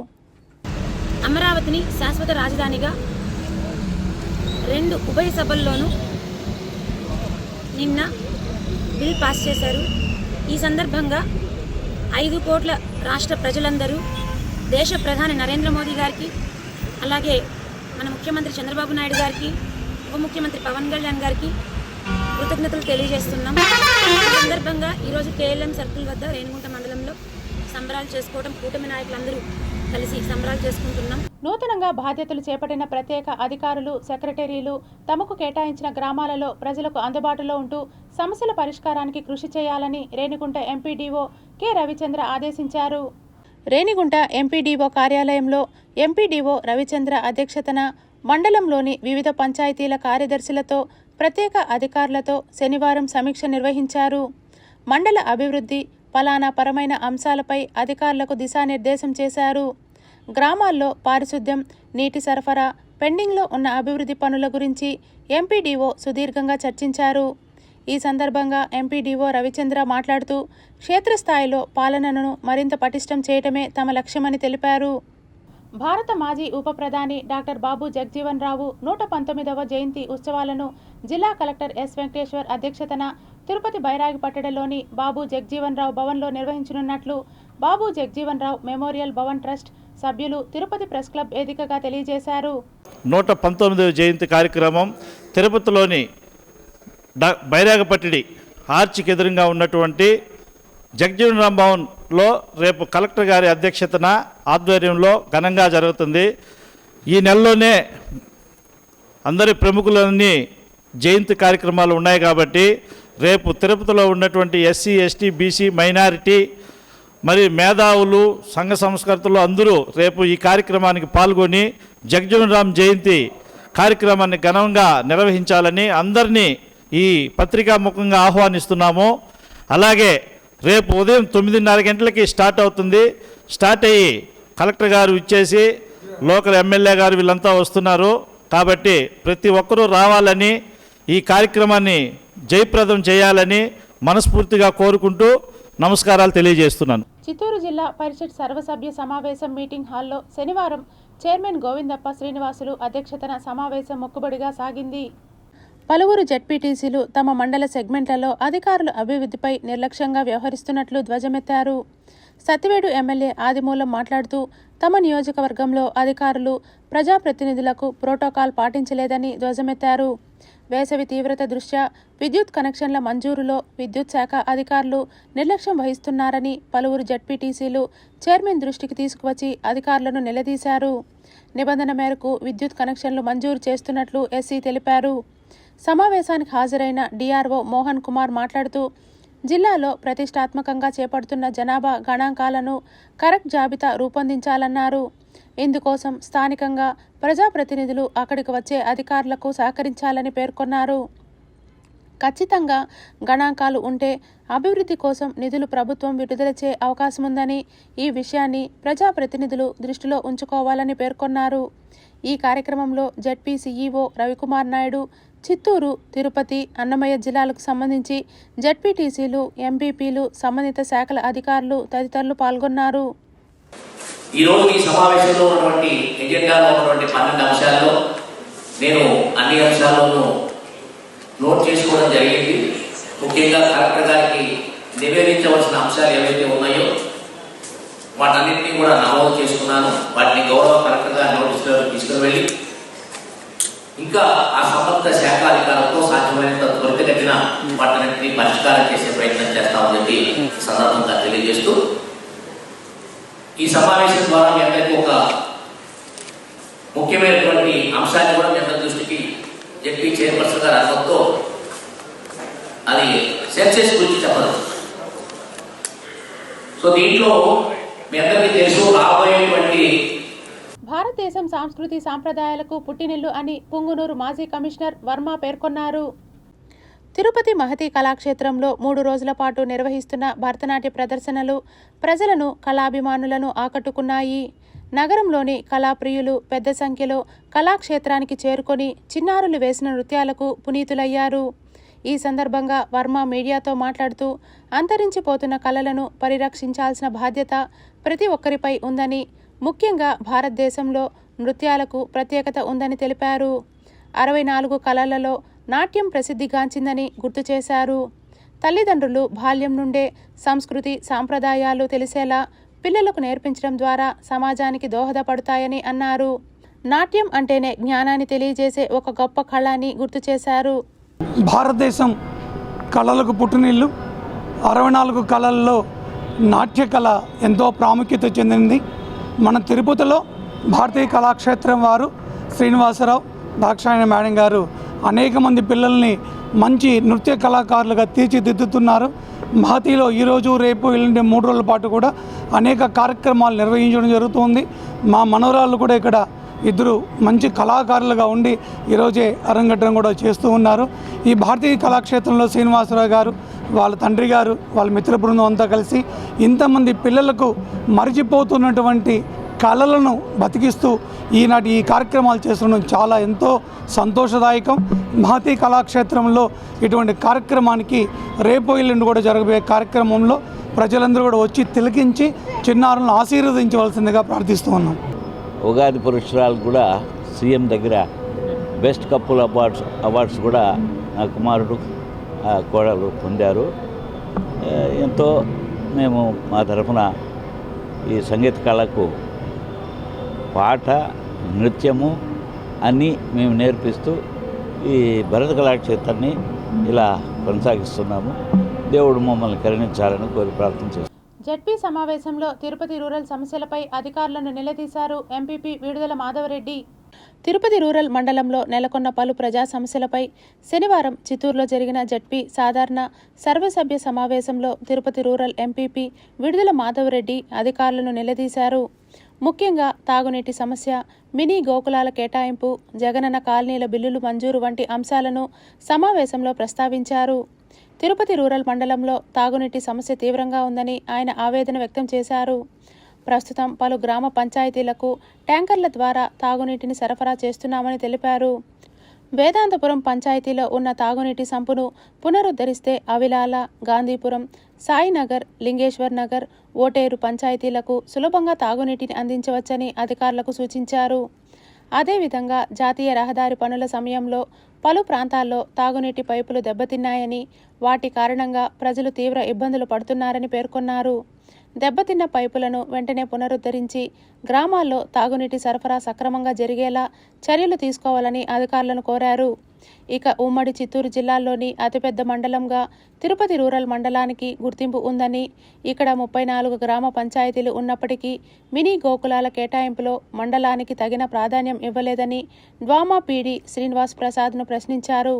అమరావతిని శాశ్వత రాజధానిగా 2 ఉభయ సభల్లోనూ నిన్న బిల్ పాస్ చేశారు. ఈ సందర్భంగా 5 కోట్ల రాష్ట్ర ప్రజలందరూ దేశ ప్రధాని నరేంద్ర మోదీ గారికి, అలాగే మన ముఖ్యమంత్రి చంద్రబాబు నాయుడు గారికి, ఉప ముఖ్యమంత్రి పవన్ కళ్యాణ్ గారికి కృతజ్ఞతలు తెలియజేస్తున్నాం. ఈ సందర్భంగా ఈరోజు కేఎల్ఎం సర్కిల్ వద్ద రేణిగుంట మండలంలో సంబరాలు చేసుకోవడం, కూటమి నాయకులందరూ కలిసి సంబరాలు చేసుకుంటున్నాం. నూతనంగా బాధ్యతలు చేపట్టిన ప్రత్యేక అధికారులు, సెక్రటరీలు తమకు కేటాయించిన గ్రామాలలో ప్రజలకు అందుబాటులో ఉంటూ సమస్యల పరిష్కారానికి కృషి చేయాలని రేణిగుంట ఎంపీడీఓ కె రవిచంద్ర ఆదేశించారు. రేణిగుంట ఎంపీడీఓ కార్యాలయంలో ఎంపీడీఓ రవిచంద్ర అధ్యక్షతన మండలంలోని వివిధ పంచాయతీల కార్యదర్శులతో, ప్రత్యేక అధికారులతో శనివారం సమీక్ష నిర్వహించారు. మండల అభివృద్ధి, పలానా పరమైన అంశాలపై అధికారులకు దిశానిర్దేశం చేశారు. గ్రామాల్లో పారిశుద్ధ్యం, నీటి సరఫరా, పెండింగ్లో ఉన్న అభివృద్ధి పనుల గురించి ఎంపీడీఓ సుదీర్ఘంగా చర్చించారు. ఈ సందర్భంగా ఎంపీడీఓ రవిచంద్ర మాట్లాడుతూ క్షేత్రస్థాయిలో పాలనను మరింత పటిష్టం చేయటమే తమ లక్ష్యమని తెలిపారు. భారత మాజీ ఉప ప్రధాని డాక్టర్ బాబు జగ్జీవన్ రావు 119వ జయంతి ఉత్సవాలను జిల్లా కలెక్టర్ ఎస్ వెంకటేశ్వర్ అధ్యక్షతన తిరుపతి బైరాగిపట్టణలోని బాబు జగ్జీవన్ రావు భవన్లో నిర్వహించనున్నట్లు బాబు జగ్జీవన్ రావు మెమోరియల్ భవన్ ట్రస్ట్ సభ్యులు తిరుపతి ప్రెస్ క్లబ్ వేదికగా తెలియజేశారు. 119వ జయంతి కార్యక్రమం తిరుపతిలోని బైరాగపట్టిడి ఆర్చికి ఎదురుగా ఉన్నటువంటి జగ్జీవన్ రామ్ భవన్లో రేపు కలెక్టర్ గారి అధ్యక్షతన ఆధ్వర్యంలో ఘనంగా జరుగుతుంది. ఈ నెలలోనే అందరి ప్రముఖులన్నీ జయంతి కార్యక్రమాలు ఉన్నాయి కాబట్టి రేపు తిరుపతిలో ఉన్నటువంటి ఎస్సీ, ఎస్టీ, బీసీ, మైనారిటీ మరి మేధావులు, సంఘ సంస్కర్తలు అందరూ రేపు ఈ కార్యక్రమానికి పాల్గొని జగ్జీవన్ రామ్ జయంతి కార్యక్రమాన్ని ఘనంగా నిర్వహించాలని అందరినీ ఈ పత్రికా ముఖంగా ఆహ్వానిస్తున్నాము. అలాగే రేపు ఉదయం 9:30 గంటలకి స్టార్ట్ అవుతుంది. స్టార్ట్ అయ్యి కలెక్టర్ గారు ఇచ్చేసి లోకల్ ఎమ్మెల్యే గారు వీళ్ళంతా వస్తున్నారు కాబట్టి ప్రతి ఒక్కరూ రావాలని, ఈ కార్యక్రమాన్ని జయప్రదం చేయాలని మనస్ఫూర్తిగా కోరుకుంటూ నమస్కారాలు తెలియజేస్తున్నాను. చిత్తూరు జిల్లా పరిషత్ సర్వసభ్య సమావేశం మీటింగ్ హాల్లో శనివారం చైర్మన్ గోవిందప్ప శ్రీనివాసులు అధ్యక్షతన సమావేశం మొక్కుబడిగా సాగింది. పలువురు జెడ్పీటీసీలు తమ మండల సెగ్మెంట్లలో అధికారుల అభివృద్ధిపై నిర్లక్ష్యంగా వ్యవహరిస్తున్నట్లు ధ్వజమెత్తారు. సత్తివేడు ఎమ్మెల్యే ఆదిమూలం మాట్లాడుతూ తమ నియోజకవర్గంలో అధికారులు ప్రజాప్రతినిధులకు ప్రోటోకాల్ పాటించలేదని ధ్వజమెత్తారు. వేసవి తీవ్రత దృష్ట్యా విద్యుత్ కనెక్షన్ల మంజూరులో విద్యుత్ శాఖ అధికారులు నిర్లక్ష్యం వహిస్తున్నారని పలువురు జడ్పీటీసీలు చైర్మన్ దృష్టికి తీసుకువచ్చి అధికారులను నిలదీశారు. నిబంధన మేరకు విద్యుత్ కనెక్షన్లు మంజూరు చేస్తున్నట్లు ఎస్సీ తెలిపారు. సమావేశానికి హాజరైన డిఆర్ఓ మోహన్ కుమార్ మాట్లాడుతూ జిల్లాలో ప్రతిష్టాత్మకంగా చేపడుతున్న జనాభా గణాంకాలను కరెక్ట్ జాబితా రూపొందించాలన్నారు. ఇందుకోసం స్థానికంగా ప్రజాప్రతినిధులు అక్కడికి వచ్చే అధికారులకు సహకరించాలని పేర్కొన్నారు. ఖచ్చితంగా గణాంకాలు ఉంటే అభివృద్ధి కోసం నిధులు ప్రభుత్వం విడుదల చే అవకాశముందని, ఈ విషయాన్ని ప్రజాప్రతినిధులు దృష్టిలో ఉంచుకోవాలని పేర్కొన్నారు. ఈ కార్యక్రమంలో జడ్పీ సీఈఓ రవికుమార్ నాయుడు, చిత్తూరు, తిరుపతి, అన్నమయ్య జిల్లాలకు సంబంధించి జడ్పీటీసీలు, ఎంపీపీలు, సంబంధిత శాఖల అధికారులు తదితరులు పాల్గొన్నారు. ఈరోజు ఈ సమావేశంలో ఉన్నటువంటి ఎజెండాలో ఉన్నటువంటి 12 అంశాల్లో నేను అన్ని అంశాల్లోనూ నోట్ చేసుకోవడం జరిగింది. ముఖ్యంగా కలెక్టర్ గారికి నివేదించవలసిన అంశాలు ఏవైతే ఉన్నాయో వాటన్నింటినీ కూడా నమోదు చేసుకున్నాను. వాటిని గౌరవ కలెక్టర్ గారి నోటీసులో తీసుకువెళ్ళి ఇంకా ఆ సంబంధిత శాఖ అధికారులతో సాధ్యమైనంత త్వరితగతిన వాటన్నింటినీ పరిష్కారం చేసే ప్రయత్నం చేస్తామని చెప్పి సందర్భంగా తెలియజేస్తూ ఈ సమావేశం ద్వారా మీ అందరికీ ఒక ముఖ్యమైనటువంటి అంశాన్ని కూడా మీ అందరి దృష్టికి జడ్పీ చైర్పర్సన్ గారి అనుమతితో అది సెన్సెస్ గురించి చెప్పదు. సో దీంట్లో మీ అందరికీ తెలుసు రాబోయేటువంటి భారతదేశం సంస్కృతి సాంప్రదాయాలకు పుట్టినిల్లు అని పుంగునూరు మాజీ కమిషనర్ వర్మ పేర్కొన్నారు. తిరుపతి మహతి కళాక్షేత్రంలో 3 రోజుల పాటు నిర్వహిస్తున్న భరతనాట్య ప్రదర్శనలు ప్రజలను, కళాభిమానులను ఆకట్టుకున్నాయి. నగరంలోని కళాప్రియులు పెద్ద సంఖ్యలో కళాక్షేత్రానికి చేరుకొని చిన్నారులు వేసిన నృత్యాలకు పునీతులయ్యారు. ఈ సందర్భంగా వర్మ మీడియాతో మాట్లాడుతూ అంతరించిపోతున్న కళలను పరిరక్షించాల్సిన బాధ్యత ప్రతి ఒక్కరిపై ఉందని, ముఖ్యంగా భారతదేశంలో నృత్యాలకు ప్రత్యేకత ఉందని తెలిపారు. 64 కళలలో నాట్యం ప్రసిద్ధిగాంచిందని గుర్తు చేశారు. తల్లిదండ్రులు బాల్యం నుండే సంస్కృతి సాంప్రదాయాలు తెలిసేలా పిల్లలకు నేర్పించడం ద్వారా సమాజానికి దోహదపడతాయని అన్నారు. నాట్యం అంటేనే జ్ఞానాన్ని తెలియజేసే ఒక గొప్ప కళ అని గుర్తు చేశారు. భారతదేశం కళలకు పుట్టినిల్లు. 64 కళల్లో నాట్య కళ ఎంతో ప్రాముఖ్యత చెందింది. మన తిరుపతిలో భారతీయ కళాక్షేత్రం వారు శ్రీనివాసరావు, దాక్షాయణ మేడం గారు అనేక మంది పిల్లల్ని మంచి నృత్య కళాకారులుగా తీర్చిదిద్దుతున్నారు. మహతిలో ఈరోజు, రేపు, ఎల్లుండి 3 రోజుల పాటు కూడా అనేక కార్యక్రమాలు నిర్వహించడం జరుగుతుంది. మా మనవరాళ్ళు కూడా ఇక్కడ 2 మంచి కళాకారులుగా ఉండి ఈరోజే అరంగేట్రం కూడా చేస్తూ ఉన్నారు. ఈ భారతీయ కళాక్షేత్రంలో శ్రీనివాసరావు గారు, వాళ్ళ తండ్రి గారు, వాళ్ళ మిత్ర బృందం అంతా కలిసి ఇంతమంది పిల్లలకు మరిచిపోతున్నటువంటి కళలను బతికిస్తూ ఈనాటి ఈ కార్యక్రమాలు చేస్తుండడం చాలా ఎంతో సంతోషదాయకం. మహతి కళాక్షేత్రంలో ఇటువంటి కార్యక్రమానికి రేపు ఎల్లుండి కూడా జరగబోయే కార్యక్రమంలో ప్రజలందరూ కూడా వచ్చి తిలకించి చిన్నారులను ఆశీర్వదించవలసిందిగా ప్రార్థిస్తూ ఉన్నాం. ఉగాది పురస్కారాలు కూడా సీఎం దగ్గర బెస్ట్ కపుల్ అవార్డ్స్ కూడా నా కుమారుడు, కోడలు పొందారు. ఎంతో మేము మా తరఫున ఈ సంగీత కళకు పాట, నృత్యము అన్నీ మేము నేర్పిస్తూ ఈ భరత కళాక్షేత్రాన్ని ఇలా కొనసాగిస్తున్నాము. దేవుడు మమ్మల్ని కరుణించాలని కోరి ప్రార్థన చేస్తున్నాం. జడ్పీ సమావేశంలో తిరుపతి రూరల్ సమస్యలపై అధికారులను నిలదీశారు ఎంపీపీ విడుదల మాధవరెడ్డి. తిరుపతి రూరల్ మండలంలో నెలకొన్న పలు ప్రజా సమస్యలపై శనివారం చిత్తూరులో జరిగిన జడ్పీ సాధారణ సర్వసభ్య సమావేశంలో తిరుపతి రూరల్ ఎంపీపీ విడుదల మాధవరెడ్డి అధికారులను నిలదీశారు. ముఖ్యంగా తాగునీటి సమస్య, మినీ గోకులాల కేటాయింపు, జగనన్న కాలనీల బిల్లులు మంజూరు వంటి అంశాలను సమావేశంలో ప్రస్తావించారు. తిరుపతి రూరల్ మండలంలో తాగునీటి సమస్య తీవ్రంగా ఉందని ఆయన ఆవేదన వ్యక్తం చేశారు. ప్రస్తుతం పలు గ్రామ పంచాయతీలకు ట్యాంకర్ల ద్వారా తాగునీటిని సరఫరా చేస్తున్నామని తెలిపారు. వేదాంతపురం పంచాయతీలో ఉన్న తాగునీటి సంపును పునరుద్ధరిస్తే అవిలాల, గాంధీపురం, సాయినగర్, లింగేశ్వర్ నగర్, ఓటేరు పంచాయతీలకు సులభంగా తాగునీటిని అందించవచ్చని అధికారులకు సూచించారు. అదేవిధంగా జాతీయ రహదారి పనుల సమయంలో పలు ప్రాంతాల్లో తాగునీటి పైపులు దెబ్బతిన్నాయని, వాటి కారణంగా ప్రజలు తీవ్ర ఇబ్బందులు పడుతున్నారని పేర్కొన్నారు. దెబ్బతిన్న పైపులను వెంటనే పునరుద్ధరించి గ్రామాల్లో తాగునీటి సరఫరా సక్రమంగా జరిగేలా చర్యలు తీసుకోవాలని అధికారులను కోరారు. ఇక ఉమ్మడి చిత్తూరు జిల్లాలోని అతిపెద్ద మండలంగా తిరుపతి రూరల్ మండలానికి గుర్తింపు ఉందని, ఇక్కడ 34 గ్రామ పంచాయతీలు ఉన్నప్పటికీ మినీ గోకులాల కేటాయింపులో మండలానికి తగిన ప్రాధాన్యం ఇవ్వలేదని డ్వామా పీడీ శ్రీనివాస్ ప్రసాద్ను ప్రశ్నించారు.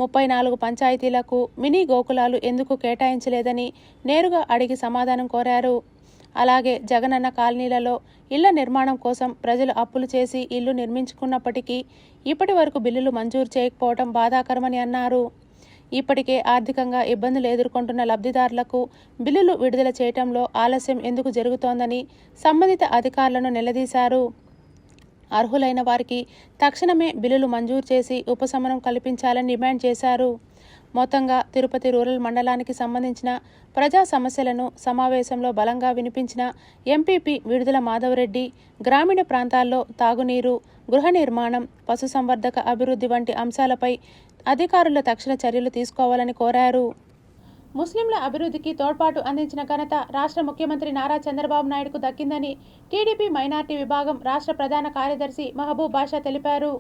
34 పంచాయతీలకు మినీ గోకులాలు ఎందుకు కేటాయించలేదని నేరుగా అడిగి సమాధానం కోరారు. అలాగే జగనన్న కాలనీలలో ఇళ్ల నిర్మాణం కోసం ప్రజలు అప్పులు చేసి ఇల్లు నిర్మించుకున్నప్పటికీ ఇప్పటి వరకు బిల్లులు మంజూరు చేయకపోవడం బాధాకరమని అన్నారు. ఇప్పటికే ఆర్థికంగా ఇబ్బందులు ఎదుర్కొంటున్న లబ్ధిదారులకు బిల్లులు విడుదల చేయడంలో ఆలస్యం ఎందుకు జరుగుతోందని సంబంధిత అధికారులను నిలదీశారు. అర్హులైన వారికి తక్షణమే బిల్లులు మంజూరు చేసి ఉపశమనం కల్పించాలని డిమాండ్ చేశారు. మొత్తంగా తిరుపతి రూరల్ మండలానికి సంబంధించిన ప్రజా సమస్యలను సమావేశంలో బలంగా వినిపించిన ఎంపీపీ విడుదల మాధవరెడ్డి గ్రామీణ ప్రాంతాల్లో తాగునీరు, గృహ నిర్మాణం, పశుసంవర్ధక అభివృద్ధి వంటి అంశాలపై అధికారులు తక్షణ చర్యలు తీసుకోవాలని కోరారు. ముస్లింల అభివృద్ధికి తోడ్పాటు అందించిన ఘనత రాష్ట్ర ముఖ్యమంత్రి నారా చంద్రబాబు నాయుడుకు దక్కిందని టీడీపీ మైనార్టీ విభాగం రాష్ట్ర ప్రధాన కార్యదర్శి మహబూబ్ బాషా తెలిపారు.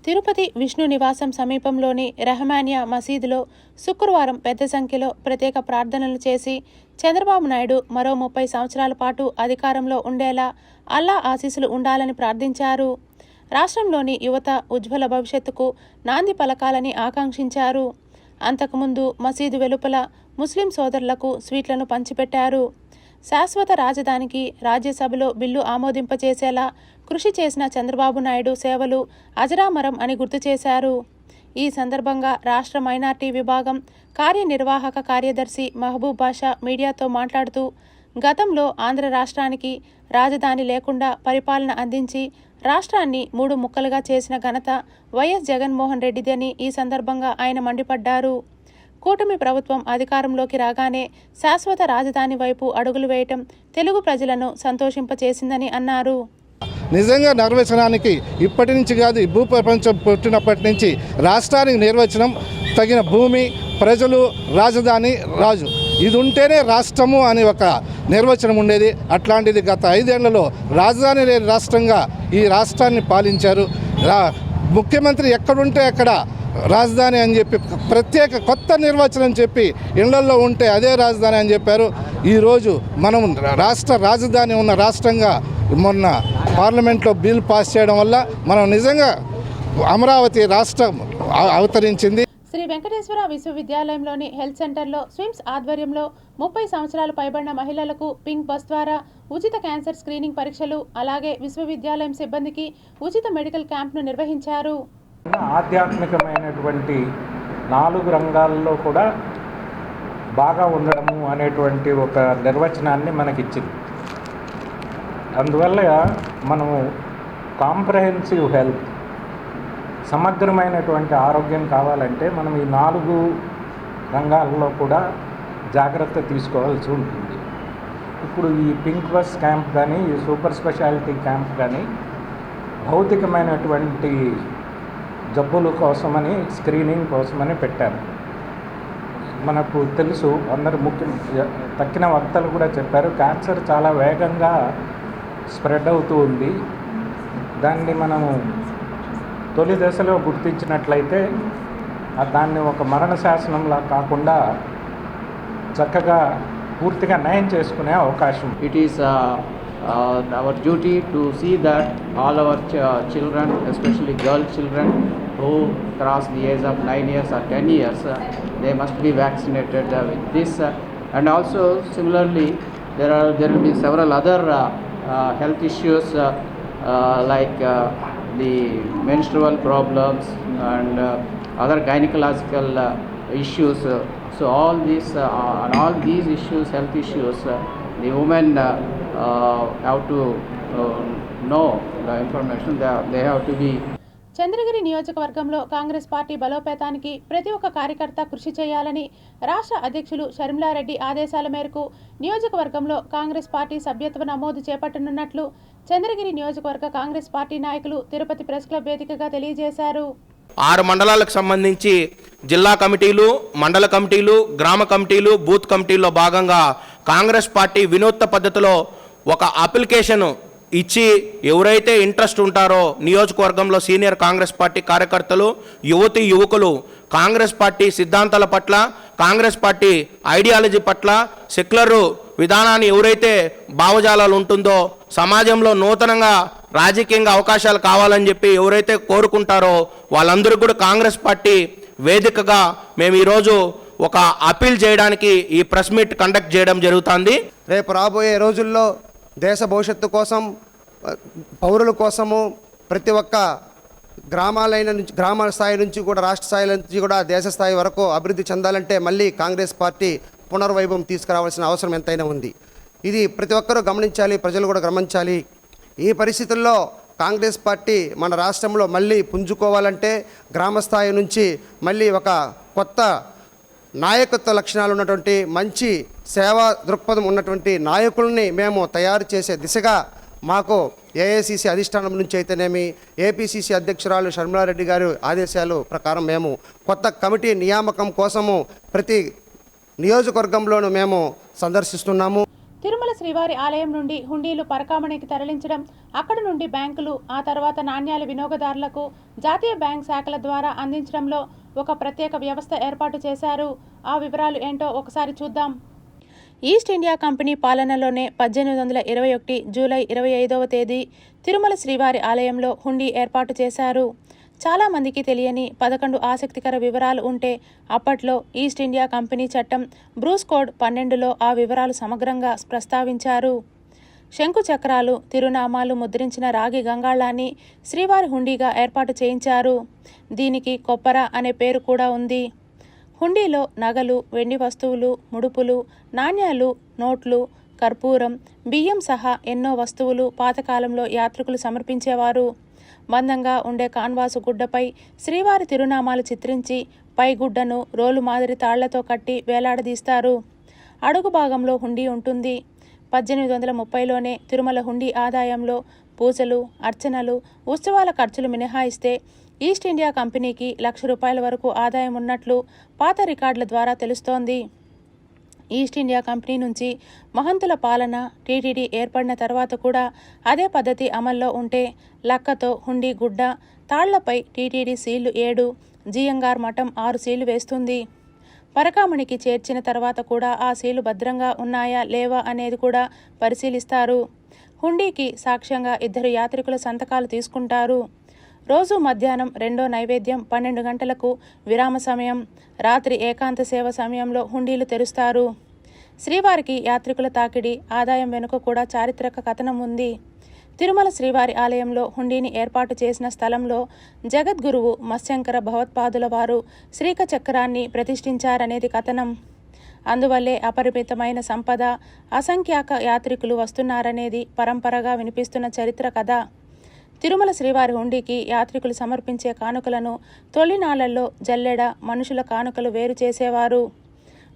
తిరుపతి విష్ణు నివాసం సమీపంలోని రెహమానియా మసీదులో శుక్రవారం పెద్ద సంఖ్యలో ప్రత్యేక ప్రార్థనలు చేసి చంద్రబాబు నాయుడు మరో 30 సంవత్సరాల పాటు అధికారంలో ఉండేలా అల్లా ఆశీస్సులు ఉండాలని ప్రార్థించారు. రాష్ట్రంలోని యువత ఉజ్వల భవిష్యత్తుకు నాంది పలకాలని ఆకాంక్షించారు. అంతకుముందు మసీదు వెలుపల ముస్లిం సోదరులకు స్వీట్లను పంచిపెట్టారు. శాశ్వత రాజధానికి రాజ్యసభలో బిల్లు ఆమోదింపచేసేలా కృషి చేసిన చంద్రబాబు నాయుడు సేవలు అజరామరం అని గుర్తు చేశారు. ఈ సందర్భంగా రాష్ట్ర మైనార్టీ విభాగం కార్యనిర్వాహక కార్యదర్శి మహబూబ్ బాషా మీడియాతో మాట్లాడుతూ, గతంలో ఆంధ్ర రాష్ట్రానికి రాజధాని లేకుండా పరిపాలన అందించి రాష్ట్రాన్ని 3 ముక్కలుగా చేసిన ఘనత వైఎస్ జగన్మోహన్ రెడ్డిదని ఈ సందర్భంగా ఆయన మండిపడ్డారు. కూటమి ప్రభుత్వం అధికారంలోకి రాగానే శాశ్వత రాజధాని వైపు అడుగులు వేయటం తెలుగు ప్రజలను సంతోషింపచేసిందని అన్నారు. నిజంగా నిర్వచనానికి ఇప్పటి నుంచి కాదు, ఈ భూప్రపంచం పుట్టినప్పటి నుంచి రాష్ట్రానికి నిర్వచనం తగిన భూమి, ప్రజలు, రాజధాని, రాజు, ఇది ఉంటేనే రాష్ట్రము అని ఒక నిర్వచనం ఉండేది. అట్లాంటిది గత 5 ఏళ్లలో రాజధాని లేని రాష్ట్రంగా ఈ రాష్ట్రాన్ని పాలించారు. ముఖ్యమంత్రి ఎక్కడుంటే అక్కడ రాజధాని అని చెప్పి ప్రత్యేక కొత్త నిర్వచనం చెప్పి ఇళ్లల్లో ఉంటే అదే రాజధాని అని చెప్పారు. ఈరోజు మనం రాష్ట్ర రాజధాని ఉన్న రాష్ట్రంగా మొన్న పార్లమెంట్లో బిల్ పాస్ చేయడం వల్ల మనం నిజంగా అమరావతి రాష్ట్రం అవతరించింది. శ్రీ వెంకటేశ్వర విశ్వవిద్యాలయంలోని హెల్త్ సెంటర్లో స్విమ్స్ ఆధ్వర్యంలో 30 సంవత్సరాలు పైబడిన మహిళలకు పింక్ బస్ ద్వారా ఉచిత క్యాన్సర్ స్క్రీనింగ్ పరీక్షలు, అలాగే విశ్వవిద్యాలయం సిబ్బందికి ఉచిత మెడికల్ క్యాంప్ను నిర్వహించారు. ఆధ్యాత్మికమైనటువంటి 4 రంగాల్లో కూడా బాగా ఉండడము అనేటువంటి ఒక నిర్వచనాన్ని మనకిచ్చింది. అందువల్ల మనము కాంప్రహెన్సివ్ హెల్త్, సమగ్రమైనటువంటి ఆరోగ్యం కావాలంటే మనం ఈ 4 రంగాల్లో కూడా జాగ్రత్త తీసుకోవాల్సి ఉంటుంది. ఇప్పుడు ఈ పింక్ బస్ క్యాంప్ కానీ, ఈ సూపర్ స్పెషాలిటీ క్యాంప్ కానీ భౌతికమైనటువంటి జబ్బుల కోసమని, స్క్రీనింగ్ కోసమని పెట్టారు. మనకు తెలుసు, అందరు తక్కిన వక్తలు కూడా చెప్పారు, క్యాన్సర్ చాలా వేగంగా స్ప్రెడ్ అవుతూ ఉంది. దాన్ని మనము తొలి దశలో గుర్తించినట్లయితే దాన్ని ఒక మరణ శాసనంలా కాకుండా చక్కగా పూర్తిగా నయం చేసుకునే అవకాశం. It is our duty to see that all our children, especially girl children who cross the age of 9 years or 10 years, they must be vaccinated with this. And also similarly, there will be several other health issues like the menstrual problems and other gynecological issues. So all these issues, health issues, the women have to know the information. They have to be. Chandragiri నియోజకవర్గంలో కాంగ్రెస్ పార్టీ బలోపేతానికి ప్రతి ఒక్క కార్యకర్త కృషి చేయాలని రాష్ట్ర అధ్యక్షులు షర్మిలారెడ్డి ఆదేశాల మేరకు నియోజకవర్గంలో కాంగ్రెస్ పార్టీ సభ్యత్వ నమోదు చేపట్టనున్నట్లు చంద్రగిరి నియోజకవర్గ కాంగ్రెస్ పార్టీ నాయకులు తిరుపతి ప్రెస్ క్లబ్ వేదికగా తెలియజేశారు. 6 మండలాలకు సంబంధించి జిల్లా కమిటీలు, మండల కమిటీలు, గ్రామ కమిటీలు, బూత్ కమిటీల్లో భాగంగా కాంగ్రెస్ పార్టీ వినూత్న పద్ధతిలో ఒక అప్లికేషన్ ఇచ్చి ఎవరైతే ఇంట్రెస్ట్ ఉంటారో నియోజకవర్గంలో సీనియర్ కాంగ్రెస్ పార్టీ కార్యకర్తలు, యువకులు కాంగ్రెస్ పార్టీ సిద్ధాంతాల పట్ల, కాంగ్రెస్ పార్టీ ఐడియాలజీ పట్ల, సెక్యులర్ విధానాన్ని ఎవరైతే భావజాలాలు ఉంటుందో, సమాజంలో నూతనంగా రాజకీయంగా అవకాశాలు కావాలని చెప్పి ఎవరైతే కోరుకుంటారో వాళ్ళందరూ కూడా కాంగ్రెస్ పార్టీ వేదికగా మేము ఈరోజు ఒక అపీల్ చేయడానికి ఈ ప్రెస్ మీట్ కండక్ట్ చేయడం జరుగుతుంది. రేపు రాబోయే రోజుల్లో దేశ భవిష్యత్తు కోసం, పౌరుల కోసము ప్రతి ఒక్క గ్రామాల స్థాయి నుంచి కూడా రాష్ట్ర స్థాయి నుంచి కూడా దేశ స్థాయి వరకు అభివృద్ధి చెందాలంటే మళ్ళీ కాంగ్రెస్ పార్టీ పునర్వైభవం తీసుకురావాల్సిన అవసరం ఎంతైనా ఉంది. ఇది ప్రతి ఒక్కరూ గమనించాలి, ప్రజలు కూడా గమనించాలి. ఈ పరిస్థితుల్లో కాంగ్రెస్ పార్టీ మన రాష్ట్రంలో మళ్ళీ పుంజుకోవాలంటే గ్రామ స్థాయి నుంచి మళ్ళీ ఒక కొత్త నాయకత్వ లక్షణాలు ఉన్నటువంటి మంచి సేవా దృక్పథం ఉన్నటువంటి నాయకుల్ని మేము తయారు చేసే దిశగా మాకు ఏఐసిసి అధిష్టానం నుంచి అయితేనేమి, ఏపీసీసీ అధ్యక్షురాలు షర్మిలారెడ్డి గారి ఆదేశాలు ప్రకారం మేము కొత్త కమిటీ నియామకం కోసము ప్రతి నియోజకవర్గంలోనూ మేము సందర్శిస్తున్నాము. తిరుమల శ్రీవారి ఆలయం నుండి హుండీలు పరకామణికి తరలించడం, అక్కడి నుండి బ్యాంకులు, ఆ తర్వాత నాణ్యాల వినియోగదారులకు జాతీయ బ్యాంక్ శాఖల ద్వారా అందించడంలో ఒక ప్రత్యేక వ్యవస్థ ఏర్పాటు చేశారు. ఆ వివరాలు ఏంటో ఒకసారి చూద్దాం. ఈస్ట్ ఇండియా కంపెనీ పాలనలోనే 1821 జూలై 25వ తేదీ తిరుమల శ్రీవారి ఆలయంలో హుండీ ఏర్పాటు చేశారు. చాలామందికి తెలియని 11 ఆసక్తికర వివరాలు ఉంటే అప్పట్లో ఈస్ట్ ఇండియా కంపెనీ చట్టం బ్రూస్ కోడ్ 12లో ఆ వివరాలు సమగ్రంగా ప్రస్తావించారు. శంకు చక్రాలు, తిరునామాలు ముద్రించిన రాగి గంగాళాన్ని శ్రీవారి హుండీగా ఏర్పాటు చేయించారు. దీనికి కొప్పర అనే పేరు కూడా ఉంది. హుండీలో నగలు, వెండి వస్తువులు, ముడుపులు, నాణ్యాలు, నోట్లు, కర్పూరం, బియ్యం సహా ఎన్నో వస్తువులు పాతకాలంలో యాత్రికులు సమర్పించేవారు. మందంగా ఉండే కాన్వాసు గుడ్డపై శ్రీవారి తిరునామాలు చిత్రించి పై గుడ్డను రోలు మాదిరి తాళ్లతో కట్టి వేలాడదీస్తారు. అడుగు భాగంలో హుండీ ఉంటుంది. 1830లోనే తిరుమల హుండీ ఆదాయంలో పూజలు, అర్చనలు, ఉత్సవాల ఖర్చులు మినహాయిస్తే ఈస్ట్ ఇండియా కంపెనీకి ₹1,00,000 వరకు ఆదాయం ఉన్నట్లు పాత రికార్డుల ద్వారా తెలుస్తోంది. ఈస్ట్ ఇండియా కంపెనీ నుంచి మహంతుల పాలన, టీటీడీ ఏర్పడిన తర్వాత కూడా అదే పద్ధతి అమల్లో ఉంటే లక్కతో హుండీ గుడ్డ, తాళ్లపై టీటీడీ సీళ్లు 7, జియంగార్ మఠం 6 సీళ్లు వేస్తుంది. పరకామణికి చేర్చిన తర్వాత కూడా ఆ సీళ్లు భద్రంగా ఉన్నాయా లేవా అనేది కూడా పరిశీలిస్తారు. హుండీకి సాక్ష్యంగా 2 యాత్రికుల సంతకాలు తీసుకుంటారు. రోజు మధ్యాహ్నం 2వ నైవేద్యం, 12 గంటలకు విరామ సమయం, రాత్రి ఏకాంత సేవ సమయంలో హుండీలు తెరుస్తారు. శ్రీవారికి యాత్రికుల తాకిడి, ఆదాయం వెనుక కూడా చారిత్రక కథనం ఉంది. తిరుమల శ్రీవారి ఆలయంలో హుండీని ఏర్పాటు చేసిన స్థలంలో జగద్గురువు మత్స్యంకర భగవత్పాదుల వారు శ్రీక చక్రాన్ని ప్రతిష్ఠించారనేది కథనం. అందువల్లే అపరిమితమైన సంపద, అసంఖ్యాక యాత్రికులు వస్తున్నారనేది పరంపరగా వినిపిస్తున్న చరిత్ర కథ. తిరుమల శ్రీవారి హుండీకి యాత్రికులు సమర్పించే కానుకలను తొలినాళ్లలో జల్లెడ, మనుషుల కానుకలు వేరు చేసేవారు.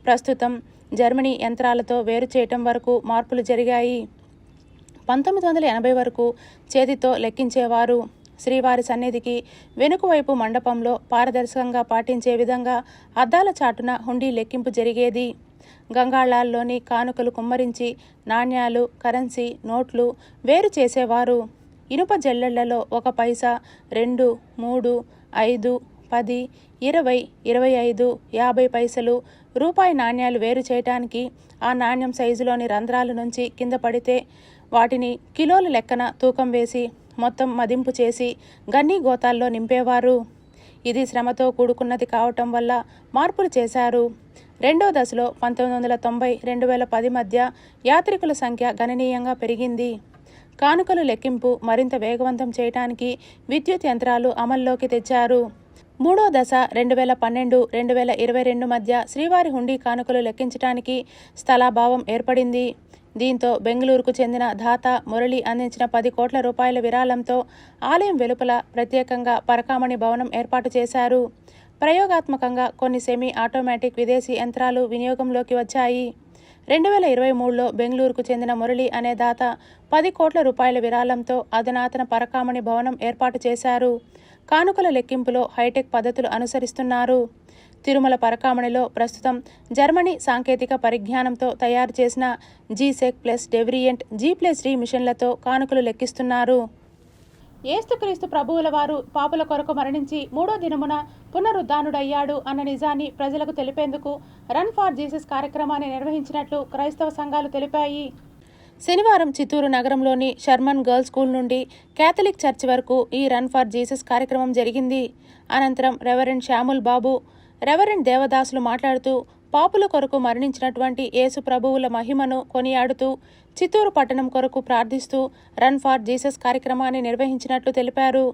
ప్రస్తుతం జర్మనీ యంత్రాలతో వేరు చేయటం వరకు మార్పులు జరిగాయి. 1980 వరకు చేతితో లెక్కించేవారు. శ్రీవారి సన్నిధికి వెనుకవైపు మండపంలో పారదర్శకంగా పాటించే విధంగా అద్దాల చాటున హుండీ లెక్కింపు జరిగేది. గంగాళాల్లోని కానుకలు కుమ్మరించి నాణ్యాలు, కరెన్సీ, నోట్లు వేరు చేసేవారు. ఇనుప జల్లెళ్లలో 1 పైసా, 2, 3, 5, 10, 20, 25, 50 పైసలు, రూపాయి నాణ్యాలు వేరు చేయటానికి ఆ నాణ్యం సైజులోని రంధ్రాల నుంచి కింద పడితే వాటిని కిలోల లెక్కన తూకం వేసి మొత్తం మదింపు చేసి గన్నీ గోతాల్లో నింపేవారు. ఇది శ్రమతో కూడుకున్నది కావటం వల్ల మార్పులు చేశారు. 2వ దశలో 1990-2010 మధ్య యాత్రికుల సంఖ్య గణనీయంగా పెరిగింది. కానుకలు లెక్కింపు మరింత వేగవంతం చేయడానికి విద్యుత్ యంత్రాలు అమల్లోకి తెచ్చారు. 3వ దశ 2012-2022 మధ్య శ్రీవారి హుండీ కానుకలు లెక్కించడానికి స్థలాభావం ఏర్పడింది. దీంతో బెంగళూరుకు చెందిన దాత మురళి అందించిన 10 కోట్ల రూపాయల విరాళంతో ఆలయం వెలుపల ప్రత్యేకంగా పరకామణి భవనం ఏర్పాటు చేశారు. ప్రయోగాత్మకంగా కొన్ని సెమీ ఆటోమేటిక్ విదేశీ యంత్రాలు వినియోగంలోకి వచ్చాయి. 2023లో బెంగళూరుకు చెందిన మురళి అనే దాత 10 కోట్ల రూపాయల విరాళంతో అధునాతన పరకామణి భవనం ఏర్పాటు చేశారు. కానుకల లెక్కింపులో హైటెక్ పద్ధతులు అనుసరిస్తున్నారు. తిరుమల పరకామణిలో ప్రస్తుతం జర్మనీ సాంకేతిక పరిజ్ఞానంతో తయారు చేసిన జీసెక్ ప్లస్ డెవిరియంట్ G+D మిషన్లతో కానుకలు లెక్కిస్తున్నారు. యేసుక్రీస్తు ప్రభువుల వారు పాపుల కొరకు మరణించి 3వ దినమున పునరుద్ధానుడయ్యాడు అన్న నిజాన్ని ప్రజలకు తెలిపేందుకు రన్ ఫార్ జీసస్ కార్యక్రమాన్ని నిర్వహించినట్లు క్రైస్తవ సంఘాలు తెలిపాయి. శనివారం చిత్తూరు నగరంలోని షర్మన్ గర్ల్స్ స్కూల్ నుండి కేథలిక్ చర్చ్ వరకు ఈ రన్ ఫార్ జీసస్ కార్యక్రమం జరిగింది. అనంతరం రెవరెండ్ శ్యాముల్ బాబు, రెవరెండ్ దేవదాసులు మాట్లాడుతూ పాపుల కొరకు మరణించినటువంటి యేసు ప్రభువుల మహిమను కొనియాడుతూ చిత్తూరు పట్టణం కొరకు ప్రార్థిస్తూ రన్ ఫార్ జీసస్ కార్యక్రమాన్ని నిర్వహించినట్లు తెలిపారు.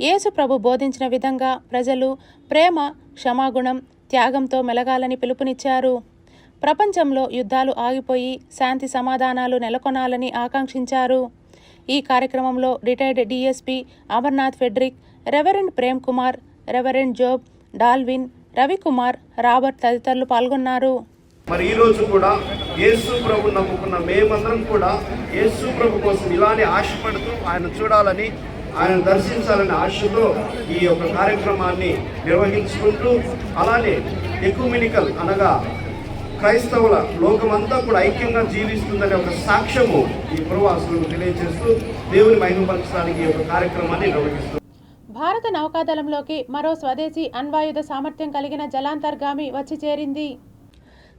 యేసు ప్రభు బోధించిన విధంగా ప్రజలు ప్రేమ, క్షమాగుణం, త్యాగంతో మెలగాలని పిలుపునిచ్చారు. ప్రపంచంలో యుద్ధాలు ఆగిపోయి శాంతి సమాధానాలు నెలకొనాలని ఆకాంక్షించారు. ఈ కార్యక్రమంలో retired DSP Amarnath Fredrick, reverend Prem Kumar, reverend Job, Dalvin, Ravikumar, Robert తదితరులు పాల్గొన్నారు. మరి ఈ రోజు కూడా యేసు ప్రభు నమ్ముకున్న మేమందరం కూడా యేసు ప్రభు కోసం ఇలానే ఆశపడుతూ ఆయన చూడాలని, ఆయన దర్శించాలనే ఆశతో ఈ యొక్క కార్యక్రమాన్ని నిర్వహించుకుంటూ అలానే ఎకుమెనికల్ అనగా క్రైస్తవుల లోకమంతా కూడా ఐక్యంగా జీవిస్తుందనే ఒక సాక్ష్యము ఈ పురవాసులకు తెలియజేస్తూ దేవుని మహిమపరచడానికి ఈ యొక్క కార్యక్రమాన్ని నిర్వహిస్తుంది. భారత నౌకాదళంలోకి మరో స్వదేశీ అణ్వాయుధ సామర్థ్యం కలిగిన జలాంతర్గామి వచ్చి చేరింది.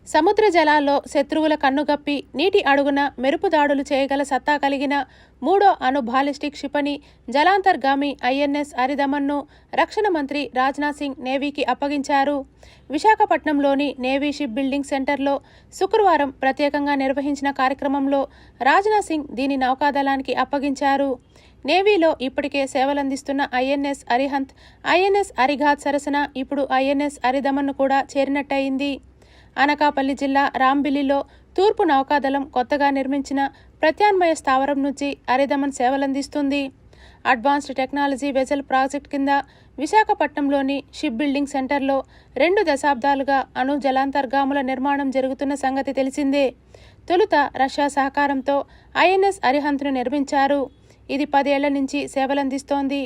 సముద్ర జలాల్లో శత్రువుల కన్నుగప్పి నీటి అడుగున మెరుపు దాడులు చేయగల సత్తా కలిగిన 3వ అణు బాలిస్టిక్ క్షిపణి జలాంతర్గామి INS అరిదమన్ను రక్షణ మంత్రి రాజ్నాథ్ సింగ్ నేవీకి అప్పగించారు. విశాఖపట్నంలోని నేవీ షిప్ బిల్డింగ్ సెంటర్లో శుక్రవారం ప్రత్యేకంగా నిర్వహించిన కార్యక్రమంలో రాజ్నాథ్ సింగ్ దీని నౌకాదళానికి అప్పగించారు. నేవీలో ఇప్పటికే సేవలందిస్తున్న INS అరిహంత్, INS అరిఘాత్ సరసన ఇప్పుడు INS అరిదమన్ను కూడా చేరినట్టయింది. అనకాపల్లి జిల్లా రాంబిల్లిలో తూర్పు నౌకాదళం కొత్తగా నిర్మించిన ప్రత్యామ్నాయ స్థావరం నుంచి అరిదమన్ సేవలందిస్తుంది. అడ్వాన్స్డ్ టెక్నాలజీ వెజల్ ప్రాజెక్ట్ కింద విశాఖపట్నంలోని షిప్ బిల్డింగ్ సెంటర్లో 2 దశాబ్దాలుగా అణు జలాంతర్గాముల నిర్మాణం జరుగుతున్న సంగతి తెలిసిందే. తొలుత రష్యా సహకారంతో INS అరిహంత్ను నిర్మించారు. ఇది 10 ఏళ్ల నుంచి సేవలందిస్తోంది.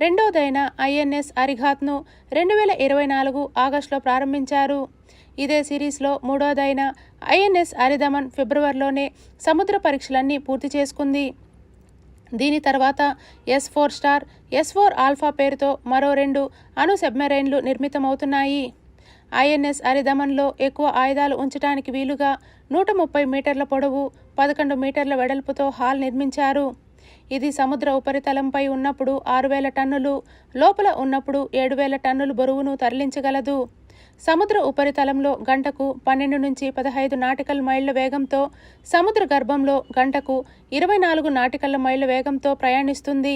రెండోదైన INS అరిఘాత్ను 2024 ఆగస్టులో ప్రారంభించారు. ఇదే సిరీస్లో మూడోదైన INS అరిదమన్ ఫిబ్రవరిలోనే సముద్ర పరీక్షలన్నీ పూర్తి చేసుకుంది. దీని తర్వాత S4 స్టార్, S4 ఆల్ఫా పేరుతో మరో 2 అణు సబ్మెరైన్లు నిర్మితమవుతున్నాయి. INS అరిదమన్లో ఎక్కువ ఆయుధాలు ఉంచడానికి వీలుగా 130 మీటర్ల పొడవు, 11 మీటర్ల వెడల్పుతో హాల్ నిర్మించారు. ఇది సముద్ర ఉపరితలంపై ఉన్నప్పుడు 6,000 టన్నులు, లోపల ఉన్నప్పుడు 7,000 టన్నులు బరువును తరలించగలదు. సముద్ర ఉపరితలంలో గంటకు 12 నుంచి 15 నాటికల్ మైళ్ల వేగంతో, సముద్ర గర్భంలో గంటకు 24 నాటికల్ మైళ్ల వేగంతో ప్రయాణిస్తుంది.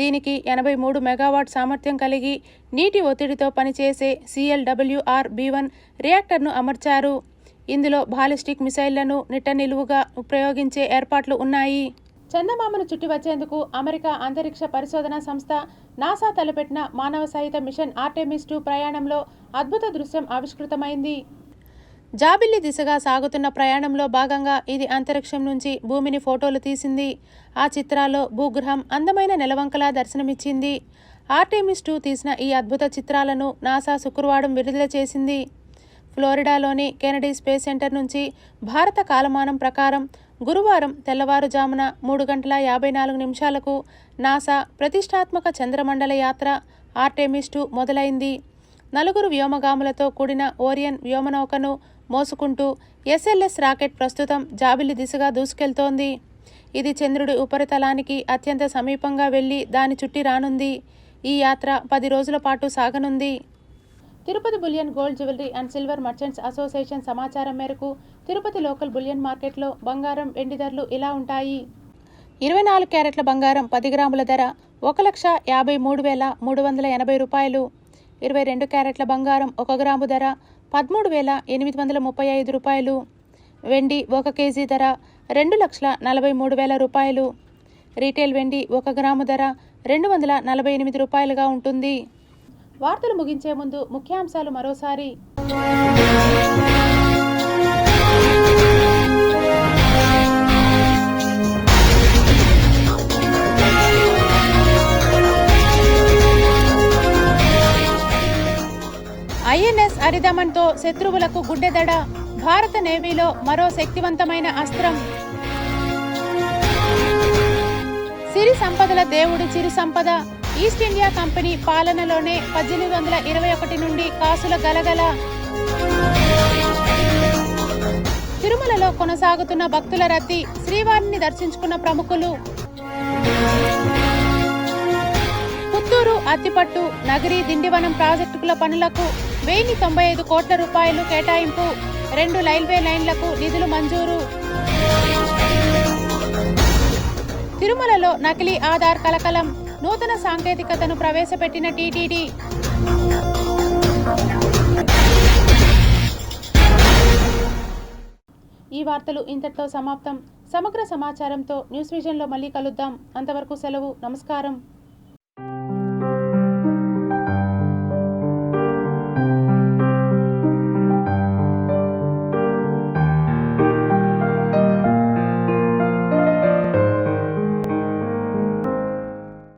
దీనికి 83 మెగావాట్ సామర్థ్యం కలిగి నీటి ఒత్తిడితో పనిచేసే CLWR-B1 రియాక్టర్ను అమర్చారు. ఇందులో బాలిస్టిక్ మిసైళ్లను నిట్ట నిలువుగా ప్రయోగించే ఏర్పాట్లు ఉన్నాయి. చందమామను చుట్టి వచ్చేందుకు అమెరికా అంతరిక్ష పరిశోధనా సంస్థ నాసా తలపెట్టిన మానవ సహిత మిషన్ ఆర్టెమిస్ 2 ప్రయాణంలో అద్భుత దృశ్యం ఆవిష్కృతమైంది. జాబిల్లి దిశగా సాగుతున్న ప్రయాణంలో భాగంగా ఇది అంతరిక్షం నుంచి భూమిని ఫోటోలు తీసింది. ఆ చిత్రాల్లో భూగ్రహం అందమైన నెలవంకలా దర్శనమిచ్చింది. ఆర్టెమిస్ 2 తీసిన ఈ అద్భుత చిత్రాలను నాసా శుక్రవారం విడుదల చేసింది. ఫ్లోరిడాలోని కెనడీ స్పేస్ సెంటర్ నుంచి భారత కాలమానం ప్రకారం గురువారం తెల్లవారుజామున 3:54 నాసా ప్రతిష్టాత్మక చంద్రమండల యాత్ర ఆర్టెమిస్ 2 మొదలైంది. 4 వ్యోమగాములతో కూడిన ఓరియన్ వ్యోమనౌకను మోసుకుంటూ SLS రాకెట్ ప్రస్తుతం జాబిల్లి దిశగా దూసుకెళ్తోంది. ఇది చంద్రుడి ఉపరితలానికి అత్యంత సమీపంగా వెళ్లి దాని చుట్టి రానుంది. ఈ యాత్ర 10 రోజుల పాటు సాగనుంది. Tirupati bullion gold jewellery and silver merchants association సమాచారం మేరకు తిరుపతి లోకల్ బులియన్ మార్కెట్లో బంగారం, వెండి ధరలు ఇలా ఉంటాయి. 24 క్యారెట్ల బంగారం 10 గ్రాముల ధర 1,53,380 రూపాయలు. 22 క్యారెట్ల బంగారం 1 గ్రాము ధర 13,835 రూపాయలు. వెండి 1 కేజీ ధర 2,43,000 రూపాయలు. రీటైల్ వెండి 1 గ్రాము ధర 248 రూపాయలుగా ఉంటుంది. వార్తలు ముగించే ముందు ముఖ్యాంశాలు మరోసారి. INS పరిధమంతో శత్రువులకు గుడ్డెదడ, భారత నేవీలో మరో శక్తివంతమైన అస్త్రం. సిరి సంపదల దేవుడు చిరు సంపద. ఈస్ట్ ఇండియా కంపెనీ పాలనలోనే 1821 నుండి కాసుల గలగల. తిరుమలలో కొనసాగుతున్న భక్తుల రద్దీ, శ్రీవారిని దర్శించుకున్న ప్రముఖులు. పుత్తూరు, అత్తిపట్టు, నగరి, దిండివనం ప్రాజెక్టుల పనులకు 1095 కోట్ల రూపాయలు కేటాయింపు. 2 రైల్వే లైన్లకు నిధులు మంజూరు. తిరుమలలో నకిలీ ఆధార్ కలకలం, నూతన సాంకేతికతను ప్రవేశపెట్టిన టీటీడీ. ఈ వార్తలు ఇంతటితో సమాప్తం. సమగ్ర సమాచారంతో న్యూస్ విజన్లో మళ్ళీ కలుద్దాం. అంతవరకు సెలవు. నమస్కారం.